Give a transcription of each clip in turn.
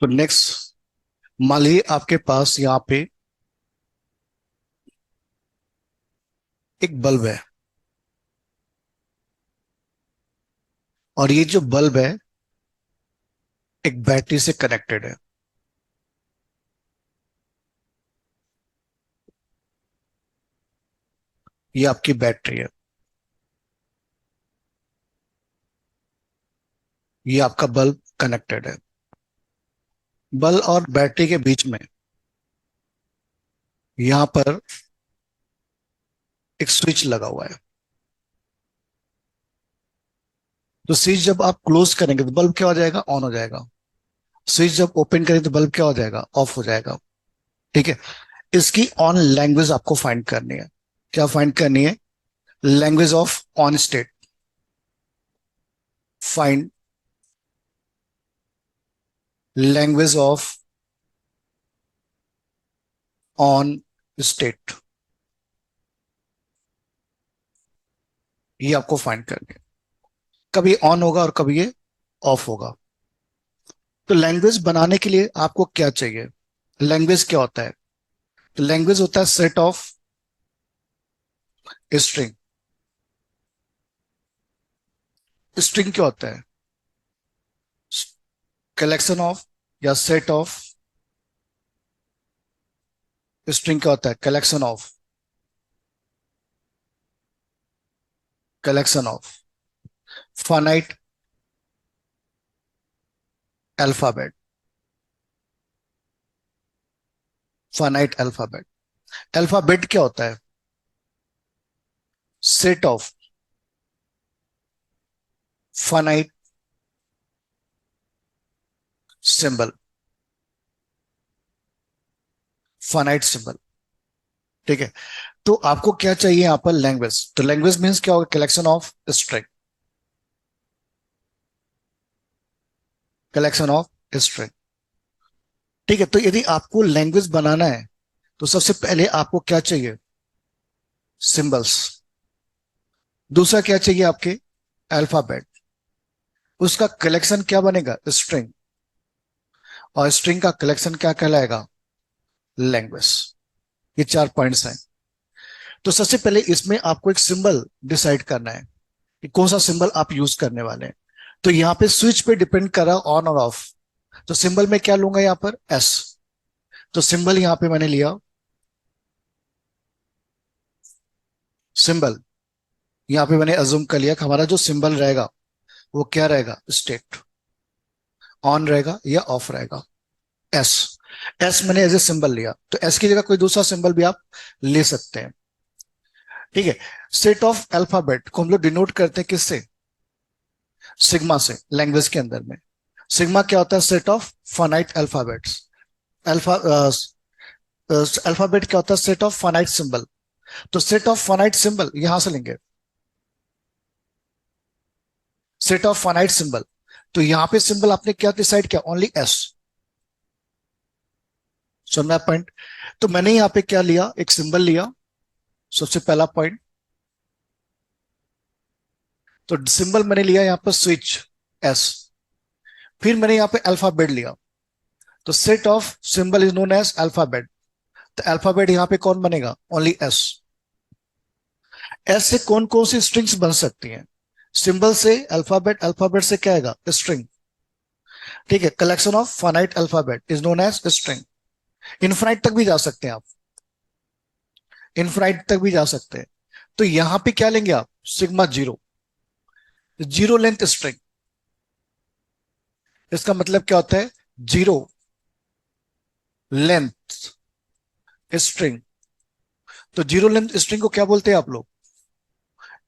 तो नेक्स्ट, मान लीजिए आपके पास यहाँ पे एक बल्ब है और ये जो बल्ब है एक बैटरी से कनेक्टेड है। ये आपकी बैटरी है, ये आपका बल्ब कनेक्टेड है। बल्ब और बैटरी के बीच में यहां पर एक स्विच लगा हुआ है। तो स्विच जब आप क्लोज करेंगे तो बल्ब क्या हो जाएगा? ऑन हो जाएगा। स्विच जब ओपन करेंगे तो बल्ब क्या हो जाएगा? ऑफ हो जाएगा। ठीक है। इसकी ऑन लैंग्वेज आपको फाइंड करनी है। क्या फाइंड करनी है? Language of on state. Find language of on state. ये आपको फाइंड करनी है। कभी ऑन होगा और कभी ये ऑफ होगा। तो लैंग्वेज बनाने के लिए आपको क्या चाहिए? लैंग्वेज क्या होता है? तो लैंग्वेज होता है सेट ऑफ स्ट्रिंग। स्ट्रिंग क्या होता है? कलेक्शन ऑफ या सेट ऑफ। स्ट्रिंग क्या होता है? Collection of finite alphabet. Finite alphabet. Alphabet क्या होता है? Set of finite symbol. Finite symbol. ठीक है। तो आपको क्या चाहिए यहां पर? लैंग्वेज। तो लैंग्वेज मींस क्या होगा? Collection of string. Collection of string. ठीक है। तो यदि आपको लैंग्वेज बनाना है तो सबसे पहले आपको क्या चाहिए? सिंबल्स। दूसरा क्या चाहिए आपके? अल्फाबेट। उसका कलेक्शन क्या बनेगा? स्ट्रिंग। और स्ट्रिंग का कलेक्शन क्या कहलाएगा? लैंग्वेज। ये 4 पॉइंट्स हैं। तो सबसे पहले इसमें आपको एक सिंबल डिसाइड करना है कि कौन सा सिंबल आप यूज करने वाले हैं। तो यहाँ पे स्विच पे डिपेंड कर रहा ऑन और ऑफ। तो सिंबल में क्या लूंगा? यहाँ पर एस। तो सिंबल यहाँ पे मैंने लिया सिंबल। यहाँ पे मैंने अज्यूम कर लिया कि हमारा जो सिंबल रहेगा वो क्या रहेगा? स्टेट। ऑन रहेगा या ऑफ रहेगा? एस। एस मैंने एज ए सिंबल लिया। तो एस की जगह कोई दूसरा सिंबल भी आप ले सकते हैं। ठीक है। सेट ऑफ अल्फाबेट को हम लोग डिनोट करते हैं किससे? सिग्मा से। लैंग्वेज के अंदर में सिग्मा क्या होता है? Set of finite alphabets. Alpha alphabet क्या होता है? Set of finite symbol. तो सेट ऑफ फाइनाइट सिंबल यहां से लेंगे। Set of finite symbol. तो यहां पे सिंबल आपने क्या डिसाइड किया? Only S. सुनना पॉइंट। तो मैंने यहां पे क्या लिया? एक सिंबल लिया। सबसे पहला पॉइंट। तो सिंबल मैंने लिया यहां पर स्विच, एस। फिर मैंने यहां पे अल्फाबेट लिया। तो set of symbol is known as alphabet. तो अल्फाबेट यहां पे कौन बनेगा? Only S. एस से कौन कौन सी स्ट्रिंग्स बन सकती हैं? सिंबल से अल्फाबेट, अल्फाबेट से क्या आएगा? स्ट्रिंग। ठीक है। Collection of finite alphabet is known as string. Infinite तक भी जा सकते हैं आप। इनफाइनाइट तक भी जा सकते हैं। तो यहां पे क्या लेंगे आप? Sigma zero. Zero length string. इसका मतलब क्या होता है? Zero length string. तो जीरो लेंथ स्ट्रिंग को क्या बोलते हैं आप लोग?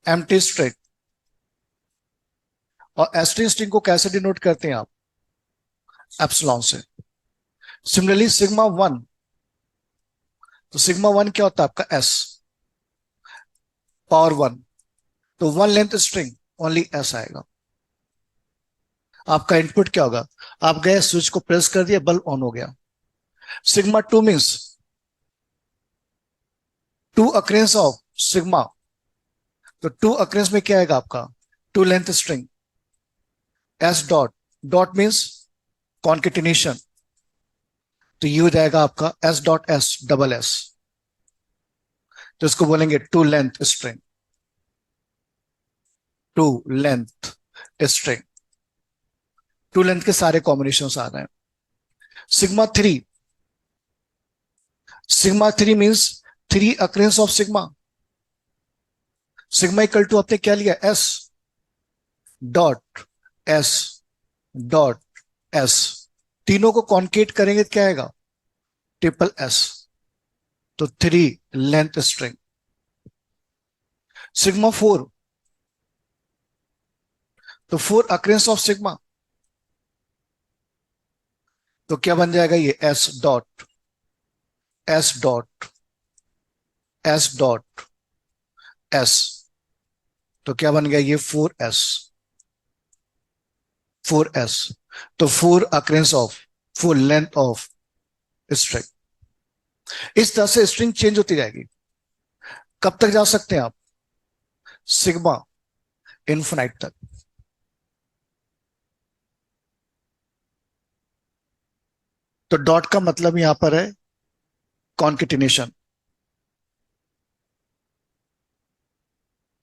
Empty string. और एस्ट्रिंग स्ट्रिंग को कैसे डिनोट करते हैं आप? एप्सिलॉन से। Similarly sigma one. तो सिग्मा वन क्या होता है आपका? S power one. तो one length string only S आएगा। आपका इनपुट क्या होगा? आप गए स्विच को प्रेस कर दिया, बल्ब ऑन हो गया। Sigma two means two occurrence of sigma. तो टू अक्रेंस में क्या आएगा आपका? Two length string S dot. Dot means concatenation. तो ये हो जाएगा आपका S dot S double S, तो इसको बोलेंगे two length string, two length string. Two length के सारे कॉम्बिनेशन आ रहे हैं। Sigma three, sigma three means three occurrence of sigma. Sigma equal to आपने क्या लिया, S dot S dot S, तीनों को कॉन्केट करेंगे तो क्या आएगा, ट्रिपल एस, तो three length string. Sigma four, तो फोर अक्रेंस ऑफ सिग्मा, तो क्या बन जाएगा ये S dot S dot S dot S, तो क्या बन गया ये फोर एस, फोर एस, तो four occurrence of, four length of string. इस तरह से स्ट्रिंग चेंज होती जाएगी। कब तक जा सकते हैं आप, सिग्मा इन्फिनाइट तक। तो डॉट का मतलब यहां पर है कॉन्केटिनेशन,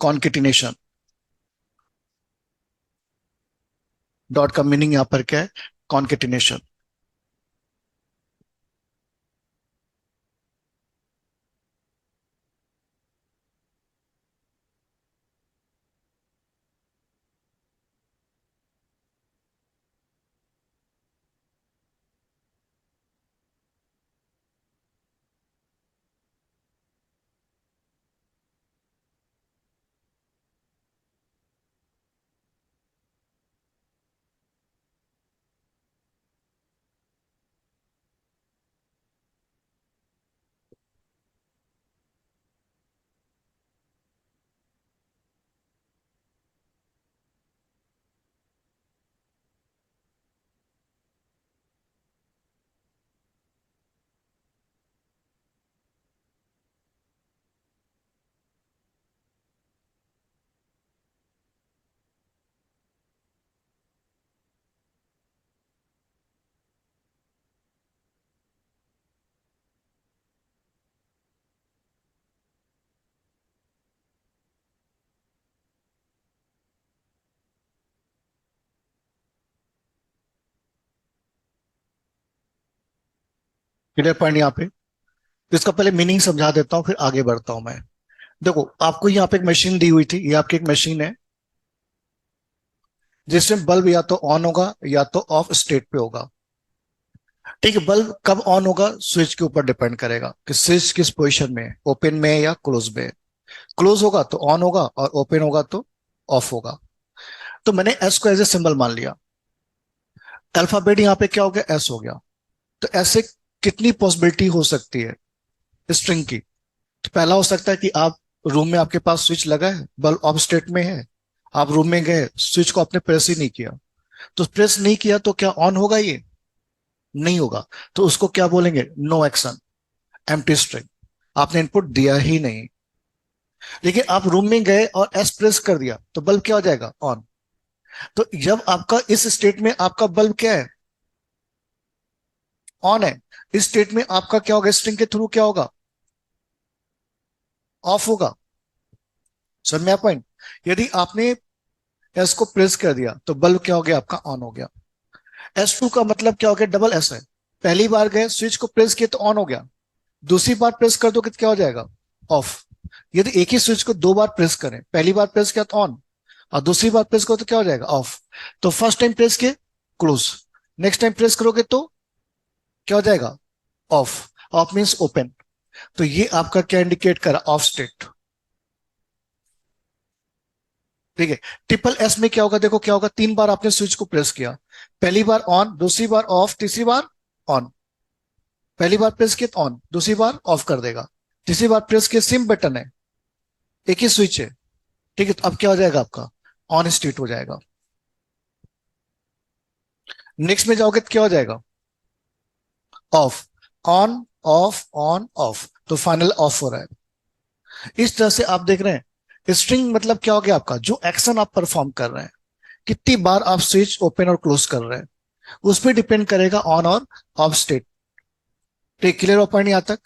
कॉन्केटिनेशन। डॉट का मीनिंग यहां पर क्या है, कॉन्केटिनेशन। क्लियर पॉइंट यहाँ पे। तो इसका पहले मीनिंग समझा देता हूं, फिर आगे बढ़ता हूं मैं। देखो आपको यहाँ पे एक मशीन दी हुई थी, ये आपकी एक मशीन है जिसमें बल्ब या तो ऑन होगा या तो ऑफ स्टेट पे होगा। ठीक है, बल्ब कब ऑन होगा स्विच के ऊपर डिपेंड करेगा कि स्विच किस पोजीशन में है, ओपन में है या क्लोज में है। क्लोज होगा तो ऑन होगा और ओपन होगा तो ऑफ होगा। तो मैंने एस को एज ए सिंबल मान लिया, अल्फाबेट यहाँ पे क्या हो गया, एस हो गया। तो ऐसे कितनी पॉसिबिलिटी हो सकती है स्ट्रिंग की। तो पहला हो सकता है कि आप रूम में आपके पास स्विच लगा है, बल्ब ऑफ स्टेट में है, आप रूम में गए स्विच को आपने प्रेस ही नहीं किया, तो प्रेस नहीं किया तो क्या ऑन होगा, ये नहीं होगा। तो उसको क्या बोलेंगे, नो एक्शन, एम्प्टी स्ट्रिंग, आपने इनपुट दिया ही नहीं। लेकिन आप रूम में गए और एस प्रेस कर दिया तो बल्ब क्या हो जाएगा, ऑन। तो जब आपका इस स्टेट में आपका बल्ब क्या है, ऑन है, इस स्टेट में आपका क्या होगा, स्ट्रिंग के थ्रू क्या होगा, ऑफ होगा। समझ में पॉइंट। यदि आपने एस को प्रेस कर दिया तो बल्ब क्या हो गया, आपका ऑन हो गया। एस टू का मतलब क्या हो गया, डबल एस है। पहली बार गए स्विच को प्रेस किया तो ऑन हो गया, दूसरी बार प्रेस कर दो कि क्या हो जाएगा, ऑफ। यदि एक ही स्विच को दो बार प्रेस करें, पहली बार प्रेस किया तो ऑन और दूसरी बार प्रेस करो तो क्या हो जाएगा, ऑफ। तो फर्स्ट टाइम प्रेस किए क्लोज, नेक्स्ट टाइम प्रेस करोगे तो क्या हो जाएगा, ऑफ। Of means open. तो ये आपका क्या इंडिकेट करा, ऑफ स्टेट। ठीक है। ट्रिपल एस में क्या होगा, देखो क्या होगा, तीन बार आपने स्विच को प्रेस किया, पहली बार ऑन, दूसरी बार ऑफ, तीसरी बार ऑन। पहली बार प्रेस किया तो ऑन, दूसरी बार ऑफ कर देगा, तीसरी बार प्रेस किया, सेम बटन है, एक ही स्विच है। ठीक है, तो अब क्या हो जाएगा आपका, ऑन स्टेट हो जाएगा। नेक्स्ट में जाओगे तो क्या हो जाएगा, of, on off on off, तो फाइनल ऑफ हो रहा है। इस तरह से आप देख रहे हैं स्ट्रिंग मतलब क्या हो गया, आपका जो एक्शन आप परफॉर्म कर रहे हैं, कितनी बार आप स्विच ओपन और क्लोज कर रहे हैं, उस पर डिपेंड करेगा ऑन और ऑफ स्टेट। तो क्लियर हो पॉइंट यहां तक?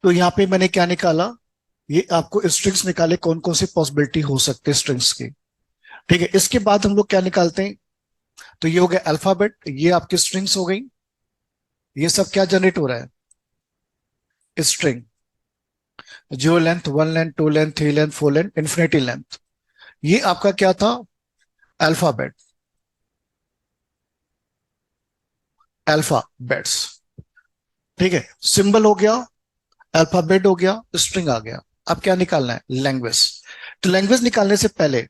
तो यहाँ पे मैंने क्या निकाला, ये आपको स्ट्रिंग्स निकाले कौन कौन सी पॉसिबिलिटी हो सकती है स्ट्रिंग्स की। ठीक है, इसके बाद हम लोग क्या निकालते हैं, तो ये हो गया अल्फाबेट, ये आपकी स्ट्रिंग्स हो गई। ये सब क्या जनरेट हो रहा है, string. Zero length, one length, two length, three length, four length, infinity length. ये आपका क्या था, अल्फाबेट, अल्फाबेट्स। ठीक है, सिंबल हो गया, अल्फाबेट हो गया, स्ट्रिंग आ गया। अब क्या निकालना है, लैंग्वेज। तो लैंग्वेज निकालने से पहले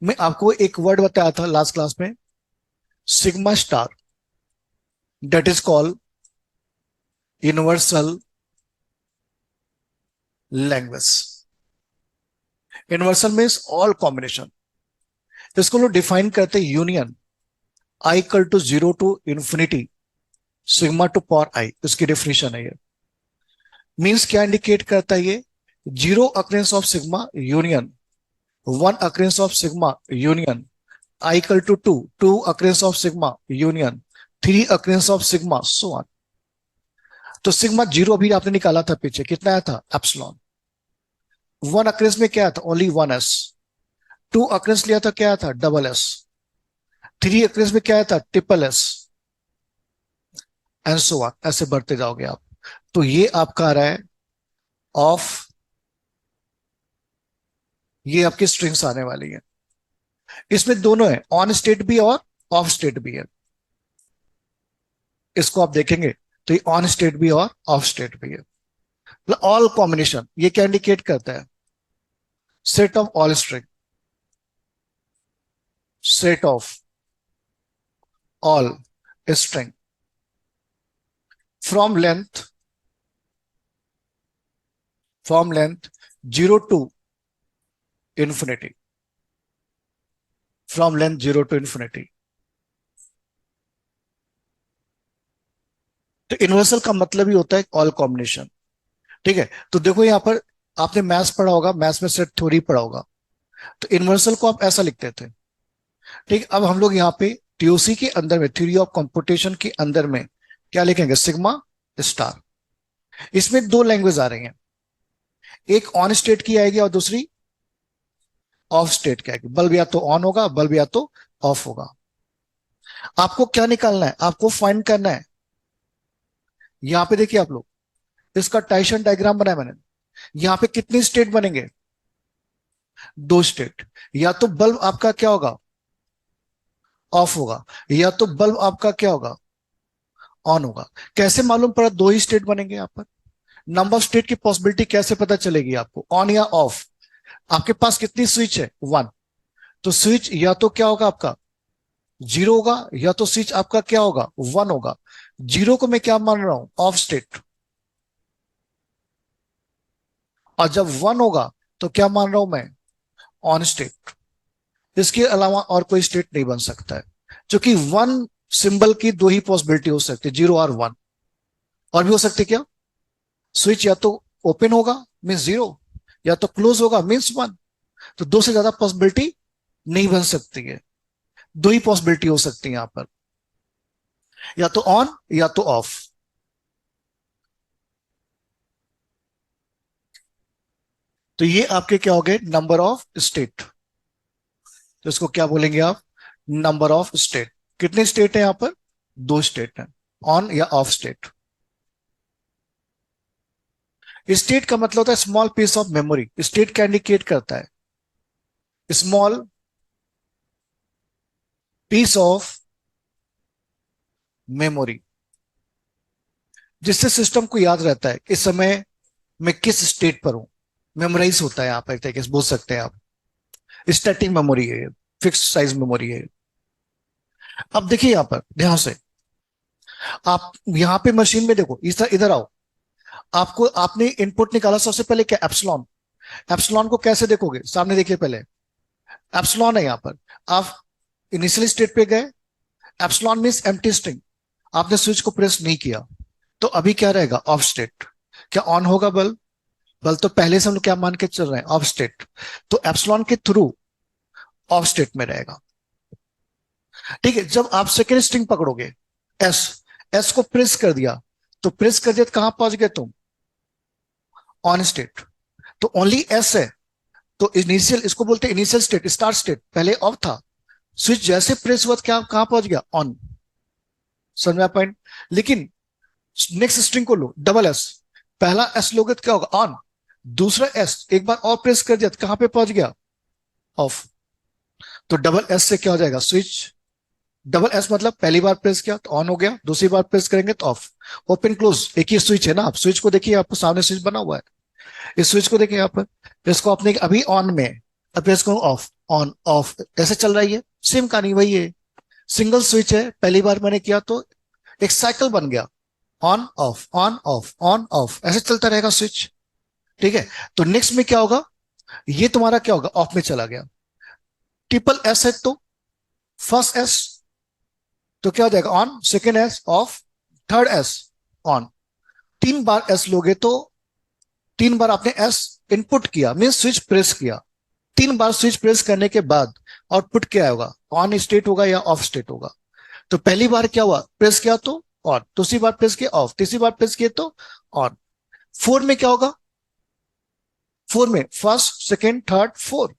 मैं आपको एक वर्ड बताया था लास्ट क्लास में, sigma star, that is called universal language. Universal means all combination. इसको लोग डिफाइन करते हैं union, I equal to zero to infinity sigma to power I, इसकी डेफिनेशन है ये। मीन्स क्या इंडिकेट करता है ये, zero occurrence of sigma union, one occurrence of sigma union, I equal to two, two occurrence of sigma union, three occurrence of sigma, so on. तो sigma zero अभी आपने निकाला था पीछे, कितना आया था, एप्सिलॉन। वन अक्रेंस में क्या था, only one S. Two occurrence लिया था, क्या आया था, डबल एस। थ्री अक्रेंस में क्या आया था, triple S, and so on, ऐसे बढ़ते जाओगे आप। तो ये आपका आ रहा है ऑफ, ये आपकी स्ट्रिंग्स आने वाली है। इसमें दोनों है, ऑन स्टेट भी और ऑफ स्टेट भी है। इसको आप देखेंगे तो ये ऑन स्टेट भी और ऑफ स्टेट भी है, ऑल कॉम्बिनेशन। ये क्या इंडिकेट करता है, set of all string, set of all string from length, from length zero to infinity, from length zero to infinity. तो यूनिवर्सल का मतलब ही होता है ऑल कॉम्बिनेशन। ठीक है, तो देखो यहां पर आपने मैथ्स पढ़ा होगा, मैथ्स में सेट थ्योरी पढ़ा होगा, तो यूनिवर्सल को आप ऐसा लिखते थे। ठीक, अब हम लोग यहाँ पे टीओसी के अंदर में, थ्योरी ऑफ कंप्यूटेशन के अंदर में क्या लिखेंगे, सिग्मा स्टार। इसमें दो लैंग्वेज आ रही हैं, एक ऑन स्टेट की आएगी और दूसरी ऑफ स्टेट की आएगी। बल्ब या तो ऑन होगा, बल्ब या तो ऑफ होगा। आपको क्या निकालना है, आपको फाइंड करना है। यहां पे देखिए आप लोग, इसका टाइसन डायग्राम बनाया मैंने। यहां पे कितनी स्टेट बनेंगे, दो स्टेट। या तो बल्ब आपका क्या होगा, ऑफ होगा, या तो बल्ब आपका क्या होगा, ऑन होगा। कैसे मालूम पड़ा दो ही स्टेट बनेंगे यहां पर, नंबर ऑफ स्टेट की पॉसिबिलिटी कैसे पता चलेगी आपको, ऑन या ऑफ। आपके पास कितनी स्विच है, वन। तो स्विच या तो क्या होगा आपका, जीरो होगा, या तो स्विच आपका क्या होगा, वन होगा। जीरो को मैं क्या मान रहा हूं, ऑफ स्टेट, और जब वन होगा तो क्या मान रहा हूं मैं, ऑन स्टेट। इसके अलावा और कोई स्टेट नहीं बन सकता है, क्योंकि वन सिंबल की दो ही पॉसिबिलिटी हो सकती है, जीरो और वन। और भी हो सकती है क्या, स्विच या तो ओपन होगा मीन्स जीरो, या तो क्लोज होगा मीन्स वन। तो दो से ज्यादा पॉसिबिलिटी नहीं बन सकती है, दो ही पॉसिबिलिटी हो सकती है यहां पर, या तो ऑन या तो ऑफ। तो ये आपके क्या हो गए, नंबर ऑफ स्टेट। तो इसको क्या बोलेंगे आप, नंबर ऑफ स्टेट। कितने स्टेट है यहां पर, दो स्टेट है, ऑन या ऑफ स्टेट। स्टेट का मतलब होता है small piece of memory. State क्या इंडिकेट करता है, स्मॉल पीस ऑफ मेमोरी, जिससे सिस्टम को याद रहता है इस समय मैं किस स्टेट पर हूं। मेमोराइज होता है यहां पर, एक तरीके से बोल सकते हैं आप, स्टैटिक मेमोरी है, फिक्स साइज मेमोरी है। अब देखिए यहां पर ध्यान से, आप यहां पे मशीन में देखो, इधर इधर आओ। आपको आपने इनपुट निकाला सबसे पहले क्या, एप्सिलॉन। एप्सिलॉन को कैसे देखोगे, सामने देखिए पहले, एप्सिलॉन है यहां पर। आप इनिशियल स्टेट पे गए, एप्सिलॉन मींस एम्प्टी स्ट्रिंग, आपने स्विच को प्रेस नहीं किया, तो अभी क्या रहेगा, ऑफ स्टेट। क्या ऑन होगा बल्ब, बल तो पहले से हम लोग क्या मान के चल रहे हैं, ऑफ स्टेट, तो एप्सिलॉन के थ्रू ऑफ स्टेट में रहेगा। ठीक है, जब आप सेकेंड स्ट्रिंग पकड़ोगे, एस, एस को प्रेस कर दिया, तो प्रेस कर दिया तो कहां पहुंच गए तुम, ऑन स्टेट। तो ओनली एस है, तो इनिशियल, इसको बोलते हैं इनिशियल स्टेट, स्टार्ट स्टेट, पहले ऑफ था, स्विच जैसे प्रेस हुआ तो क्या कहां पहुंच गया, ऑन। समझ में पॉइंट। लेकिन नेक्स्ट स्ट्रिंग को लो, डबल एस, पहला एस लोगे तो क्या होगा, ऑन, दूसरा एस एक बार और प्रेस कर दिया तो कहां पे पहुंच गया, ऑफ। तो डबल एस से क्या हो जाएगा, स्विच, डबल एस मतलब पहली बार प्रेस किया तो ऑन हो गया, दूसरी बार प्रेस करेंगे तो ऑफ। ओपन क्लोज एक ही स्विच है ना, आप स्विच को देखिए, आपको सामने स्विच बना हुआ है, इस स्विच को देखिए यहाँ पर, इसको आपने अभी ऑन में, अब प्रेस करूं ऑफ, ऑन ऑफ, ऐसे चल रही है, सेम कहानी वही है। सिंगल स्विच है, पहली बार मैंने किया तो एक साइकिल बन गया, on off on off on off, ऐसे चलता रहेगा स्विच। ठीक है, तो नेक्स्ट में क्या होगा, ये तुम्हारा क्या होगा, ऑफ में चला गया। ट्रिपल एस है तो फर्स्ट एस तो क्या हो जाएगा, on, second S of, third S on. तीन बार एस लोगे तो, तीन बार आपने एस इनपुट किया, मीन स्विच प्रेस किया, तीन बार स्विच प्रेस करने के बाद आउटपुट क्या होगा, ऑन स्टेट होगा या ऑफ स्टेट होगा। तो पहली बार क्या हुआ, प्रेस किया तो ऑन, दूसरी बार प्रेस किया ऑफ, तीसरी बार प्रेस किया तो ऑन। फोर में क्या होगा, फोर में first second third four,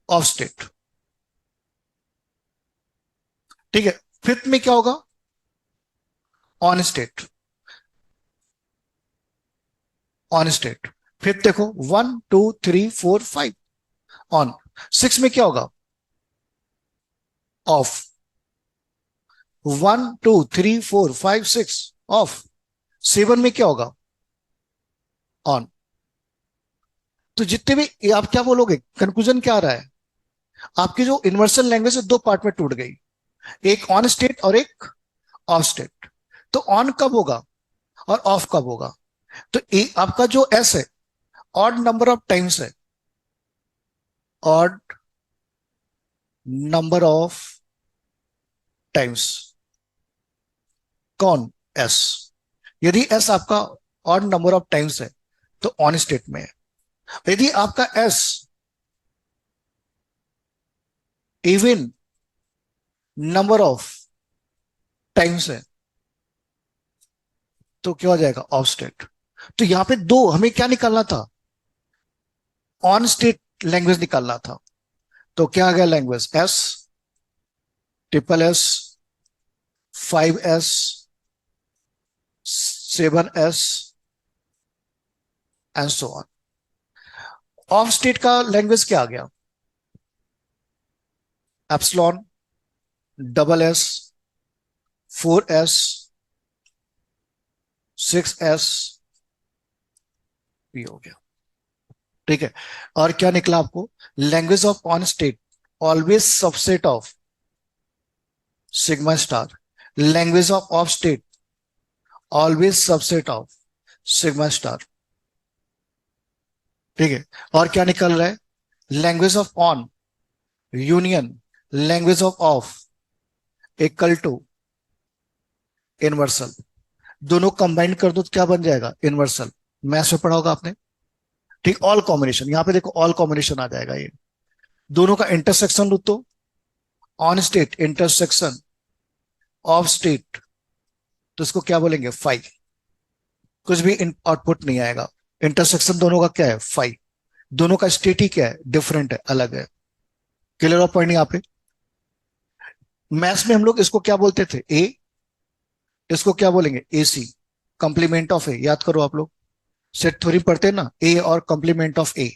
off state. ठीक है, फिफ्थ में क्या होगा, on state, on state. Fifth देखो, one two three four five, on. Six में क्या होगा, off, one two three four five six, off. Seven में क्या होगा, ऑन। तो जितने भी आप क्या बोलोगे, कंक्लूजन क्या आ रहा है, आपकी जो इन्वर्सल लैंग्वेज है दो पार्ट में टूट गई, एक ऑन स्टेट और एक ऑफ स्टेट। तो ऑन कब होगा और ऑफ कब होगा, तो आपका जो एस है, ऑड नंबर ऑफ टाइम्स है, ऑड नंबर ऑफ टाइम्स, कौन, एस। यदि एस आपका ऑड नंबर ऑफ टाइम्स है तो ऑन स्टेट में है, यदि आपका S even number of times है तो क्या हो जाएगा, ऑफ स्टेट। तो यहां पे दो हमें क्या निकालना था, ऑन स्टेट लैंग्वेज निकालना था। तो क्या आ गया language, S, triple S, five S, seven S and so on. Of state का लैंग्वेज क्या आ गया, epsilon, double S, four S, six S, भी हो गया। ठीक है, और क्या निकला आपको, language of on state always subset of sigma star, language of of state always subset of sigma star. ठीक है, और क्या निकल रहा है, language of on union language of of equal to इनवर्सल, दोनों कंबाइन कर दो तो क्या बन जाएगा, इनवर्सल। मैथ्स में पढ़ा होगा आपने। ठीक, ऑल कॉम्बिनेशन, यहां पे देखो ऑल कॉम्बिनेशन आ जाएगा, ये दोनों का इंटरसेक्शन लो तो, on state intersection of state, तो इसको क्या बोलेंगे, फाइव। कुछ भी आउटपुट नहीं आएगा, इंटरसेक्शन दोनों का क्या है, फाइव। दोनों का स्टेट ही क्या है, डिफरेंट है, अलग है। क्लियर ऑफ पॉइंट यहाँ पे। मैथ्स में हम लोग इसको क्या बोलते थे, ए, इसको क्या बोलेंगे, एसी, कंप्लीमेंट ऑफ ए, याद करो आप लोग, सेट थ्योरी पढ़ते हैं ना, ए और कंप्लीमेंट ऑफ ए,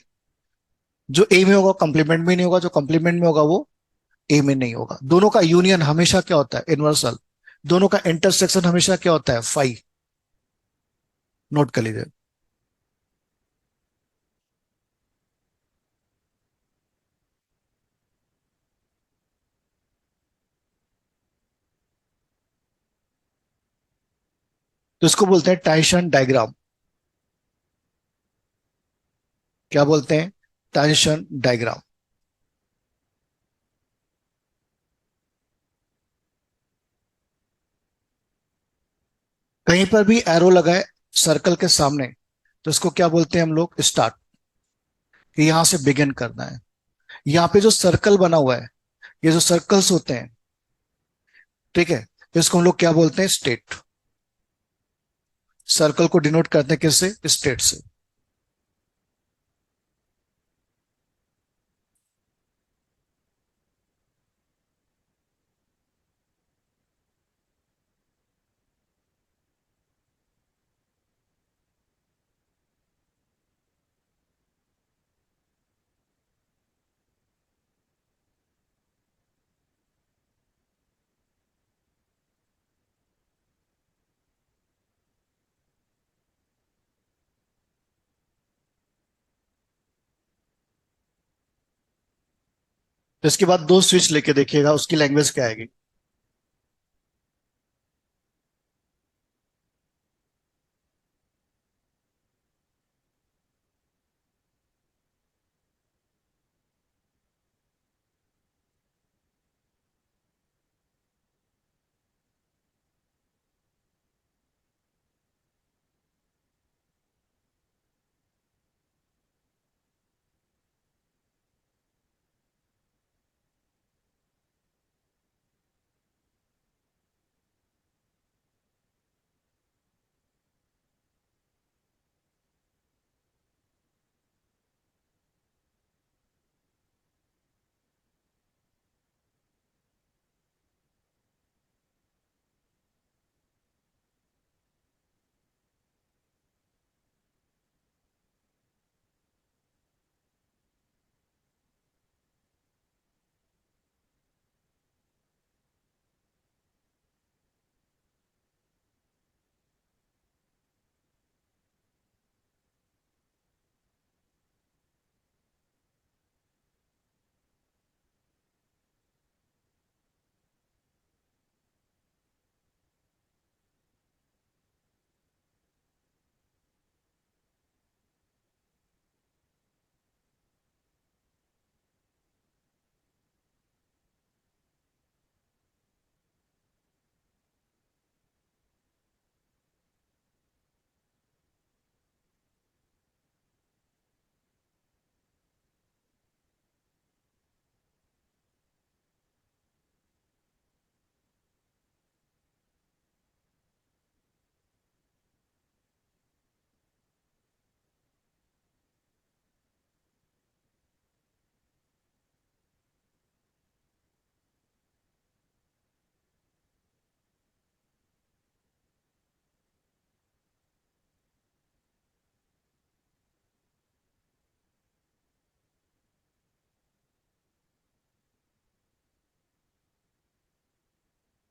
जो ए में होगा कंप्लीमेंट में नहीं होगा, जो कंप्लीमेंट में होगा वो ए में नहीं होगा। दोनों का यूनियन हमेशा क्या होता है, इनवर्सल। दोनों का इंटरसेक्शन हमेशा क्या होता है, फाइव। नोट कर लीजिए। तो इसको बोलते हैं टाइशन डायग्राम। क्या बोलते हैं, टाइशन डायग्राम। कहीं पर भी एरो लगाए सर्कल के सामने तो इसको क्या बोलते हैं हम लोग? स्टार्ट। कि यहां से बिगिन करना है। यहाँ पे जो सर्कल बना हुआ है, ये जो सर्कल्स होते हैं, ठीक है, इसको हम लोग क्या बोलते हैं? स्टेट। सर्कल को डिनोट करते हैं किससे? स्टेट से। तो इसके बाद दो स्विच लेके देखिएगा उसकी लैंग्वेज क्या आएगी।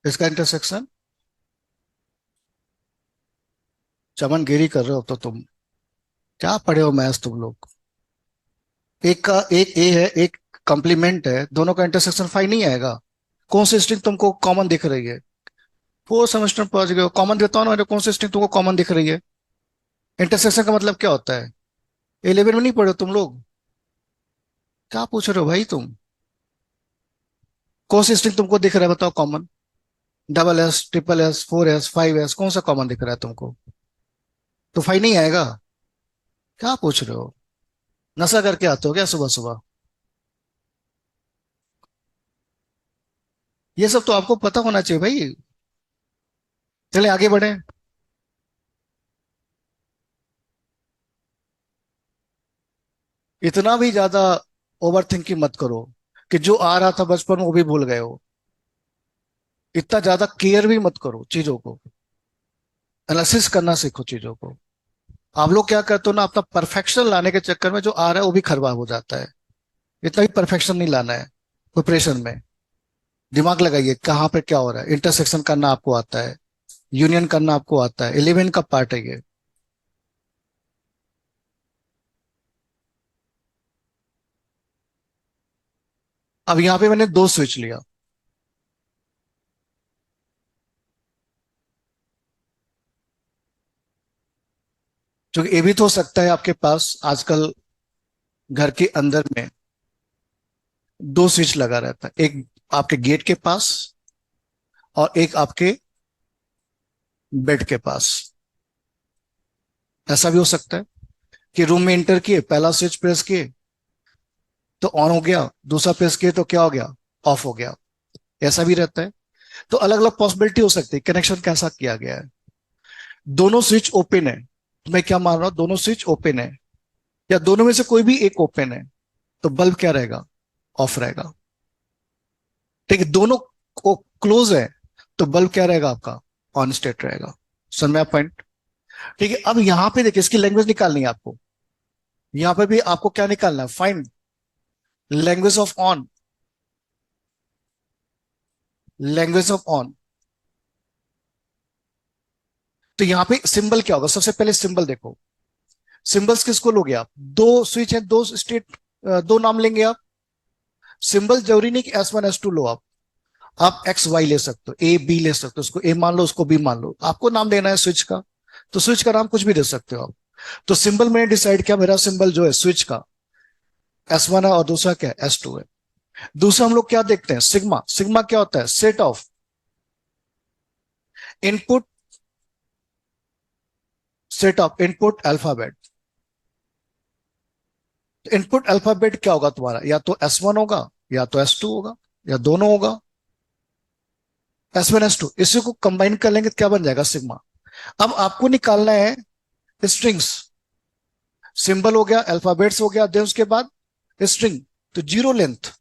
इसका इंटरसेक्शन? चमनगिरी कर रहे हो तो तुम। क्या पढ़े हो मैथ्स तुम लोग? एक का एक ए है, एक कॉम्प्लीमेंट है, दोनों का इंटरसेक्शन फाइव नहीं आएगा। कौन सी स्ट्रिंग तुमको कॉमन दिख रही है? फोर सेमेस्टर पहुंच गए हो, कॉमन देता हूँ ना मैंने, कौन सी स्ट्रिंग तुमको कॉमन दिख रही है? इंटरसेक्शन का मतलब क्या होता है? 11 में नहीं पढ़े हो तुम लोग? क्या पूछ रहे हो भाई तुम? कौन सी स्ट्रिंग तुमको दिख रहा है बताओ common? Double S, triple S, four S, five S, कौन सा कॉमन दिख रहा है तुमको? तो फाइव नहीं आएगा? क्या पूछ रहे हो? नशा करके आते हो क्या सुबह सुबह? ये सब तो आपको पता होना चाहिए भाई। चले आगे बढ़े। इतना भी ज्यादा ओवर थिंकिंग मत करो कि जो आ रहा था बचपन में वो भी भूल गए हो। इतना ज्यादा केयर भी मत करो चीजों को। एनालिसिस करना सीखो चीजों को। आप लोग क्या करते हो ना, अपना परफेक्शन लाने के चक्कर में जो आ रहा है वो भी खराब हो जाता है। इतना भी परफेक्शन नहीं लाना है प्रिपरेशन में। दिमाग लगाइए कहाँ पे क्या हो रहा है, इंटरसेक्शन करना आपको आता है, यूनियन करना आपको आता है, 11 का पार्ट है ये। अब यहाँ पे मैंने दो स्विच लिया। क्योंकि ये भी तो हो सकता है आपके पास आजकल घर के अंदर में दो स्विच लगा रहता है, एक आपके गेट के पास और एक आपके बेड के पास। ऐसा भी हो सकता है। कि रूम में इंटर किए, पहला स्विच प्रेस किए तो ऑन हो गया, दूसरा प्रेस किए तो क्या हो गया, ऑफ हो गया। ऐसा भी रहता है। तो अलग अलग पॉसिबिलिटी हो सकती है कनेक्शन कैसा किया गया है। दोनों स्विच ओपन है, तो मैं क्या मान रहा हूं, दोनों स्विच ओपन है, या दोनों में से कोई भी एक ओपन है, तो बल्ब क्या रहेगा, ऑफ रहेगा। ठीक है, दोनों क्लोज है तो बल्ब क्या रहेगा आपका, ऑन स्टेट रहेगा। समझ में पॉइंट। ठीक है, अब यहां पे देखिए इसकी लैंग्वेज निकालनी है आपको। यहां पे भी आपको क्या निकालना है, find language of on, language of on. तो यहां पे सिंबल क्या होगा, सबसे पहले सिंबल देखो। सिंबल्स किसको लोगे आप, दो स्विच है, दो स्टेट, दो नाम लेंगे आप। सिंबल जरूरी नहीं कि S1 S2 लो आप एक्स वाई ले सकते हो, ए बी ले सकते हो, उसको ए मान लो उसको बी मान लो, आपको नाम देना है स्विच का, तो स्विच का नाम कुछ भी दे सकते हो आप। तो सिंबल मैंने डिसाइड किया, मेरा सिंबल जो है स्विच का S1 है और दूसरा क्या है, S2 है। दूसरा हम लोग क्या देखते हैं, सिग्मा। सिग्मा क्या होता है, set of input, set of input alphabet. Input alphabet क्या होगा तुम्हारा, या तो S1 होगा, या तो S2 होगा, या दोनों होगा। S1 S2 इसी को कंबाइन कर लेंगे तो क्या बन जाएगा, सिग्मा। अब आपको निकालना है स्ट्रिंग्स। सिंबल हो गया, अल्फाबेट्स हो गया, देन उसके बाद स्ट्रिंग। तो जीरो लेंथ,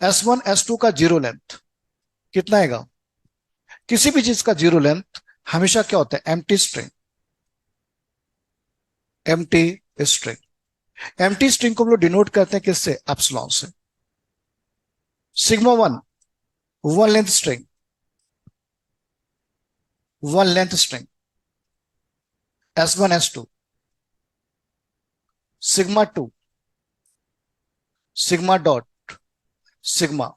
S1 S2 का जीरो लेंथ कितना आएगा, किसी भी चीज का जीरो लेंथ हमेशा क्या होता है, empty string. Empty string, empty string को हम लोग डिनोट करते हैं किससे, एप्सिलॉन से। Sigma one, one length string, one length string. S1 S2, sigma two, sigma dot, sigma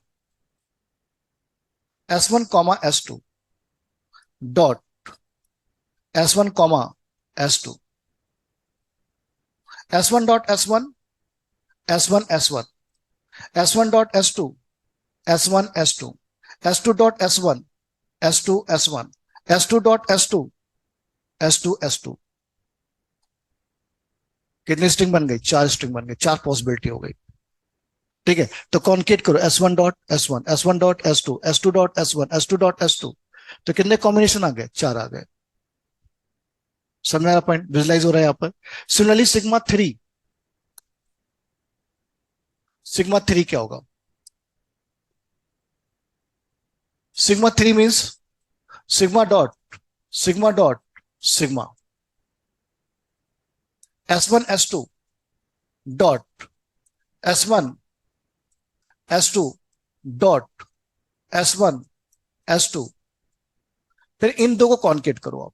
S1 S2 dot, S1 S2, S1 dot S1, S1 S1, S1 dot S2, S1 S2, S2 dot S1, S2 S1, S2 dot S2, S2 S2। कितनी string बन गई, चार string बन गई, चार possibility हो गई। ठीक है, तो कॉन्केट करो, S1 dot S1, S1 dot S2, S2 dot S1, S2 dot S2। तो कितने कॉम्बिनेशन आ गए, चार आ गए। समझ में आ रहा पॉइंट, विजुलाइज हो रहा है यहां पर। Similarly sigma three, sigma three क्या होगा, sigma three means sigma dot, sigma dot, sigma S1 S2 dot, S1 S2 dot, S1 S2। फिर इन दो को कॉन्केट करो आप,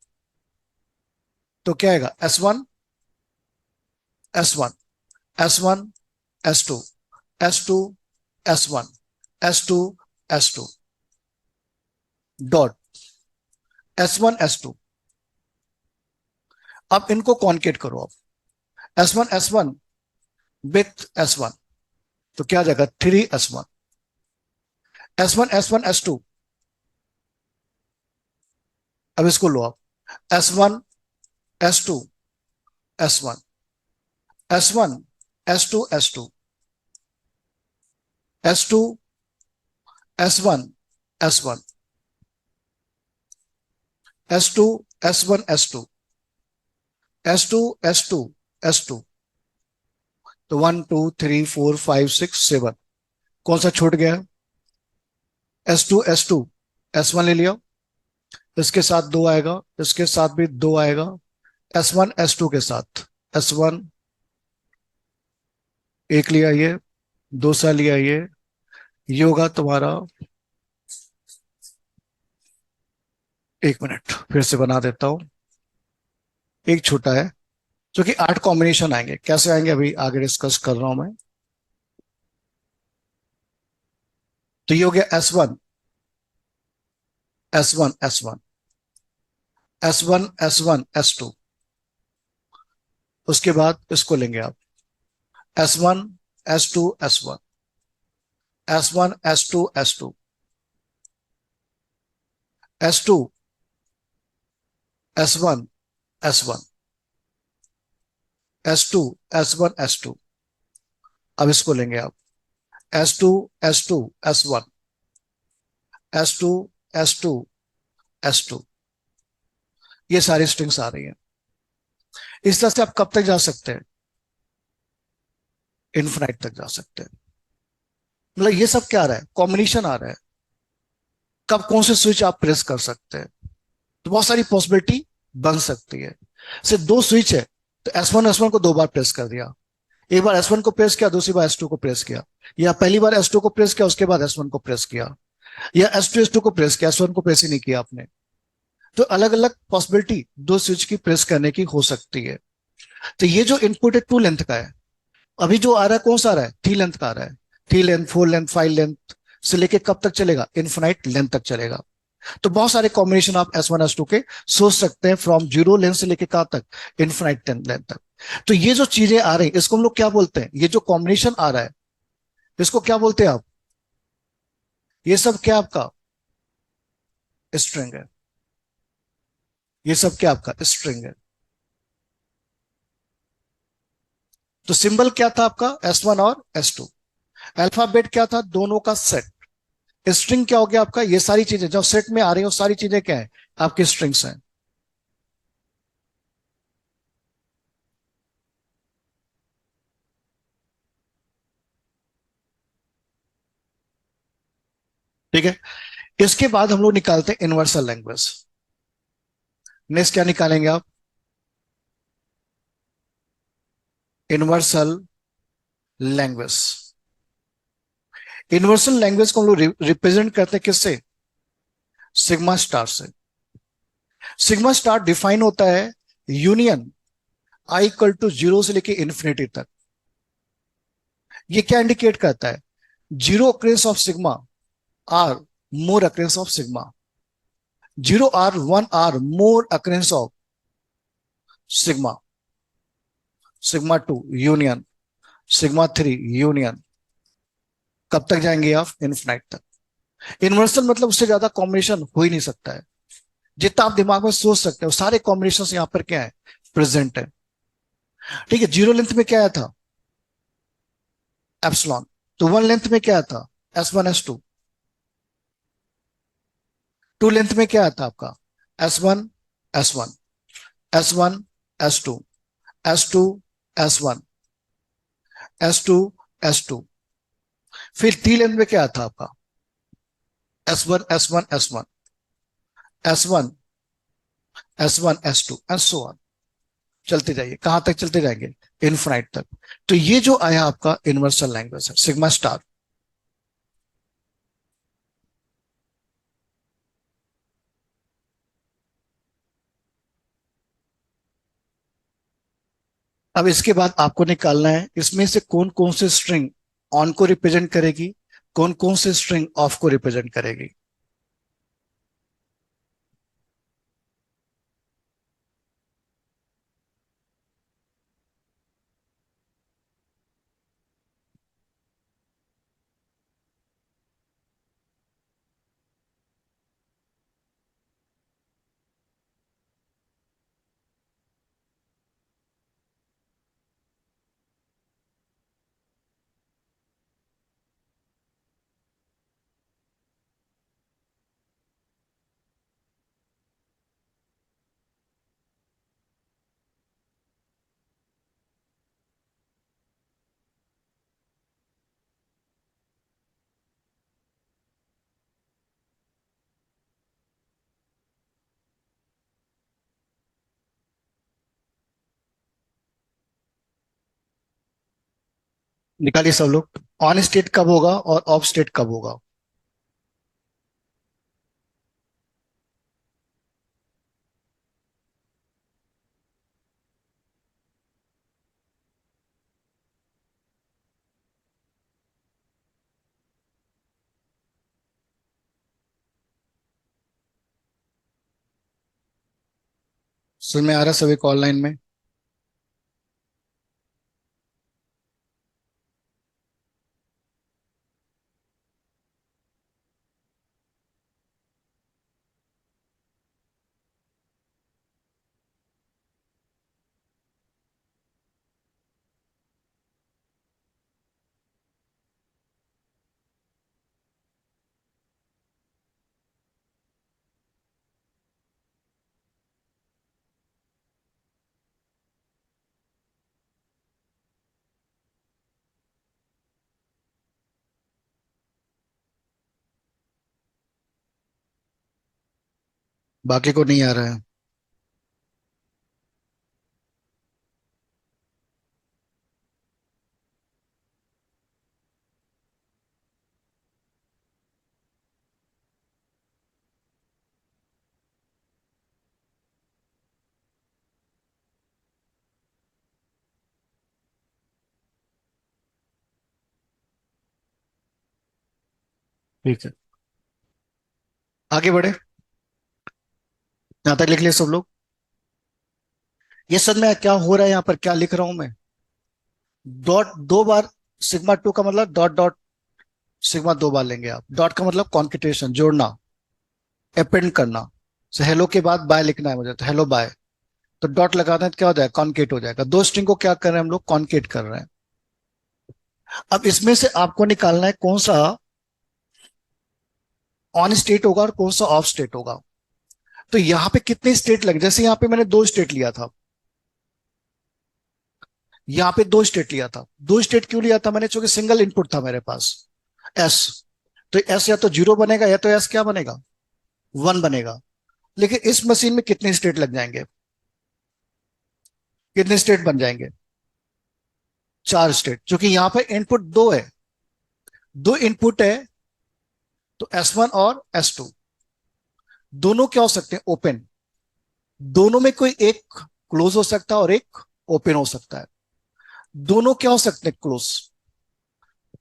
तो क्या आएगा, S1 S1 S1 S2 S2 S1 S2 dot, S1 S2। अब इनको कॉन्केट करो आप, S1 S1 विथ S1, तो क्या आ जाएगा, 3 S1, S1 अब इसको लो आप, S1 S2 S1 S1 S2 S2 S1 S1 S2 S1 S2 S2 तो 1 2 3 4 5 6 7, कौन सा छूट गया, S2 ले लिया, इसके साथ दो आएगा, इसके साथ भी दो आएगा, S1 S2 के साथ S1 एक लिया, ये दूसरा लिया, ये होगा तुम्हारा, एक मिनट फिर से बना देता हूं, एक छोटा है, जो कि 8 कॉम्बिनेशन आएंगे, कैसे आएंगे अभी आगे डिस्कस कर रहा हूं मैं। तो ये हो गया S1 S1 S1 S1 S2। उसके बाद इसको लेंगे आप, S1 S2 S1 S2 S2 S1 S1 S2 S1 S2। अब इसको लेंगे आप, S2 S2 S1, S2 S2 S2। ये सारी स्ट्रिंग्स आ रही हैं। इस तरह से आप कब तक जा सकते हैं? इन्फिनाइट तक जा सकते हैं। मतलब ये सब क्या आ रहा है? कॉम्बिनेशन आ रहा है। कब कौन से स्विच आप प्रेस कर सकते हैं, तो बहुत सारी पॉसिबिलिटी बन सकती है। सिर्फ दो स्विच है, तो S1 S1 को दो बार प्रेस कर दिया। एक बार S1 को प्रेस किया, दूसरी बार S2 को प्रेस किया। या पहली बार S2 को प्रेस किया, उसके बाद S1 को प्रेस किया। या S2 को प्रेस किया, S1 को प्रेस ही नहीं किया आपने। तो अलग अलग पॉसिबिलिटी दो स्विच की प्रेस करने की हो सकती है। तो ये जो इनपुट है 2 लेंथ का है। अभी जो आ रहा है कौन सा आ रहा है? 3 लेंथ का आ रहा है। 3 लेंथ, 4 लेंथ, 5 लेंथ से लेके कब तक चलेगा? इनफिनाइट लेंथ तक चलेगा। तो बहुत सारे कॉम्बिनेशन आप S1 S2 के सोच सकते हैं, फ्रॉम 0 लेंथ से लेके कहां तक? इनफिनाइट लेंथ तक। तो ये जो चीजें आ रही हैं, इसको हम लोग क्या बोलते हैं? ये जो कॉम्बिनेशन आ रहा है, इसको क्या बोलते हैं आप? ये सब क्या आपका? स्ट्रिंग है। ये सब क्या आपका? स्ट्रिंग है। तो सिंबल क्या था आपका? S1 और S2। अल्फाबेट क्या था? दोनों का सेट। स्ट्रिंग क्या हो गया आपका? ये सारी चीजें जो सेट में आ रही हैं, वो सारी चीजें क्या है? आपकी स्ट्रिंग्स हैं। ठीक है। इसके बाद हम लोग निकालते हैं यूनिवर्सल लैंग्वेज। नेक्स्ट क्या निकालेंगे आप? Universal language. यूनिवर्सल लैंग्वेज को हम लोग रिप्रेजेंट करते हैं किससे? सिग्मा स्टार से। सिग्मा स्टार डिफाइन होता है यूनियन I = 0 से लेके इन्फिनिटी तक। ये क्या इंडिकेट करता है? 0 occurrence of sigma or more occurrence of sigma. 0 R 1 R more occurrence of sigma. Sigma 2 union, sigma 3 union. कब तक जाएंगे आप? इन्फिनाइट तक। यूनिवर्सल मतलब उससे ज्यादा कॉम्बिनेशन हो ही नहीं सकता है। जितना आप दिमाग में सोच सकते हो सारे कॉम्बिनेशन यहाँ पर क्या है? प्रेजेंट है। ठीक है। 0 लेंथ में क्या आया था? एप्सिलॉन। तो 1 लेंथ में क्या था? S1 S2। 2 लेंथ में क्या आता आपका? S1 S1 S1 S2 S2 S2 S2। फिर 3 लेंथ में क्या था आपका? S1 S1 S1 S1 S2 and so on. चलते जाइए, कहां तक चलते जाएंगे? इनफाइनाइट तक। तो ये जो आया आपका यूनिवर्सल लैंग्वेज है, सिग्मा स्टार। अब इसके बाद आपको निकालना है इसमें से कौन कौन से स्ट्रिंग ऑन को रिप्रेजेंट करेगी, कौन कौन से स्ट्रिंग ऑफ को रिप्रेजेंट करेगी। निकालिए सब लोग। ऑन स्टेट कब होगा और ऑफ स्टेट कब होगा? सुन में आ रहा है सभी को ऑनलाइन में? बाकी को नहीं आ रहा है। ठीक है, आगे बढ़े। यहां तक लिख लिया सब लोग? ये सब में क्या हो रहा है, यहाँ पर क्या लिख रहा हूं मैं? डॉट दो बार, सिग्मा टू का मतलब डॉट डॉट सिग्मा दो बार लेंगे आप। डॉट का मतलब कॉन्केटेशन, जोड़ना, अपेंड करना। से हेलो के बाद बाय लिखना है मुझे, तो हेलो बाय। तो डॉट लगाना है तो क्या हो जाएगा, कॉन्केट हो जाएगा। दो स्ट्रिंग को क्या कर रहे हैं हम लोग, कॉन्केट कर रहे हैं। अब इसमें से आपको निकालना है कौन सा ऑन स्टेट होगा और कौन सा ऑफ स्टेट होगा। तो यहाँ पे कितने स्टेट लगे, जैसे यहाँ पे मैंने दो स्टेट लिया था, यहाँ पे दो स्टेट लिया था। दो स्टेट क्यों लिया था मैंने, चूंकि सिंगल इनपुट था मेरे पास, एस। तो एस या तो जीरो बनेगा या तो एस क्या बनेगा, वन बनेगा। लेकिन इस मशीन में कितने स्टेट लग जाएंगे, कितने स्टेट बन जाएंगे, चार स्टेट। क्योंकि यहाँ पे इनपुट दो है, दो इनपुट है, तो एस वन और एस टू दोनों क्या हो सकते हैं, ओपन। दोनों में कोई एक क्लोज हो सकता है और एक ओपन हो सकता है। दोनों क्या हो सकते हैं, क्लोज।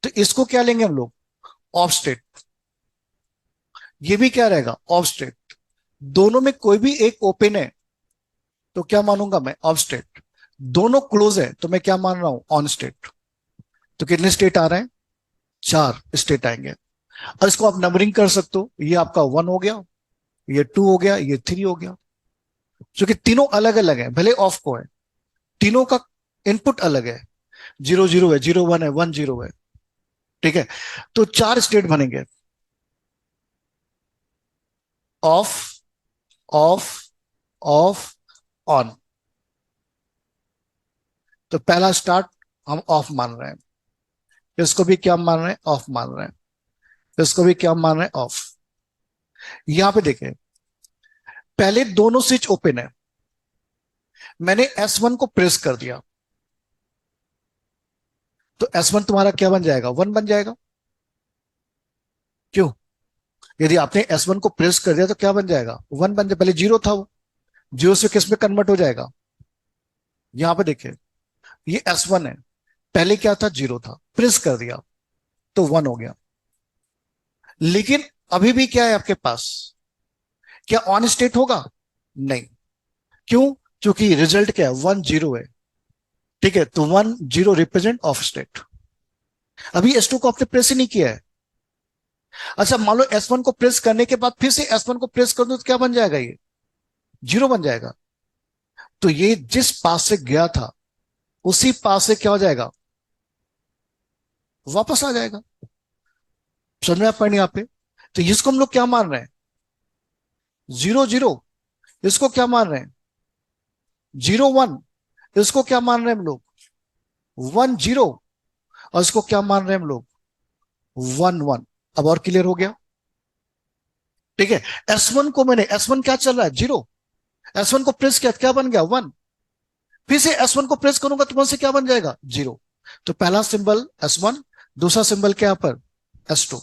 तो इसको क्या लेंगे हम लोग, ऑफ स्टेट। ये भी क्या रहेगा, ऑफ स्टेट। दोनों में कोई भी एक ओपन है तो क्या मानूंगा मैं, ऑफ स्टेट। दोनों क्लोज है तो मैं क्या मान रहा हूं, ऑन स्टेट। तो कितने स्टेट आ रहे हैं, चार स्टेट आएंगे। और इसको आप नंबरिंग कर सकते हो, ये आपका वन हो गया, ये टू हो गया, ये थ्री हो गया। क्योंकि तीनों अलग अलग है, भले ऑफ को है, तीनों का इनपुट अलग है। जीरो जीरो है, जीरो वन है, वन जीरो है। ठीक है, तो चार स्टेट बनेंगे, ऑफ, ऑफ, ऑफ, ऑन। तो पहला स्टार्ट हम ऑफ मान रहे हैं, इसको भी क्या मान रहे हैं, ऑफ मान रहे हैं, इसको भी क्या मान रहे हैं, ऑफ। यहां पे देखें, पहले दोनों स्विच ओपन है, मैंने S1 को प्रेस कर दिया, तो S1 तुम्हारा क्या बन जाएगा, वन बन जाएगा। क्यों, यदि आपने S1 को प्रेस कर दिया तो क्या बन जाएगा, वन बन जाएगा। पहले जीरो था वो, जीरो से किस में कन्वर्ट हो जाएगा, यहां पे देखिए, ये S1 है, पहले क्या था, जीरो था, प्रेस कर दिया तो वन हो गया। लेकिन अभी भी क्या है आपके पास, क्या ऑन स्टेट होगा, नहीं। क्यों, क्योंकि रिजल्ट क्या है, वन जीरो है। ठीक है, तो one zero represent of state. अभी S2 को आपने प्रेस ही नहीं किया है। अच्छा, मान लो S1 को प्रेस करने के बाद फिर से S1 को प्रेस कर दो तो क्या बन जाएगा, ये जीरो बन जाएगा। तो ये जिस पास से गया था उसी पास से क्या हो जाएगा, वापस आ जाएगा। समझ में आप, नहीं यहाँ पे। तो इसको हम लोग क्या मान रहे हैं, जीरो जीरो। इसको क्या मान रहे हैं, जीरो वन। इसको क्या मान रहे हैं हम लोग, वन जीरो। और इसको क्या मान रहे हैं हम लोग, वन वन। अब और क्लियर हो गया। ठीक है, S1 को मैंने, S1 क्या चल रहा है, जीरो। S1 को प्रेस किया तो क्या बन गया, वन। फिर से S1 को प्रेस करूंगा तो वन से क्या बन जाएगा, जीरो। तो पहला सिंबल S1, दूसरा सिंबल क्या पर, S2।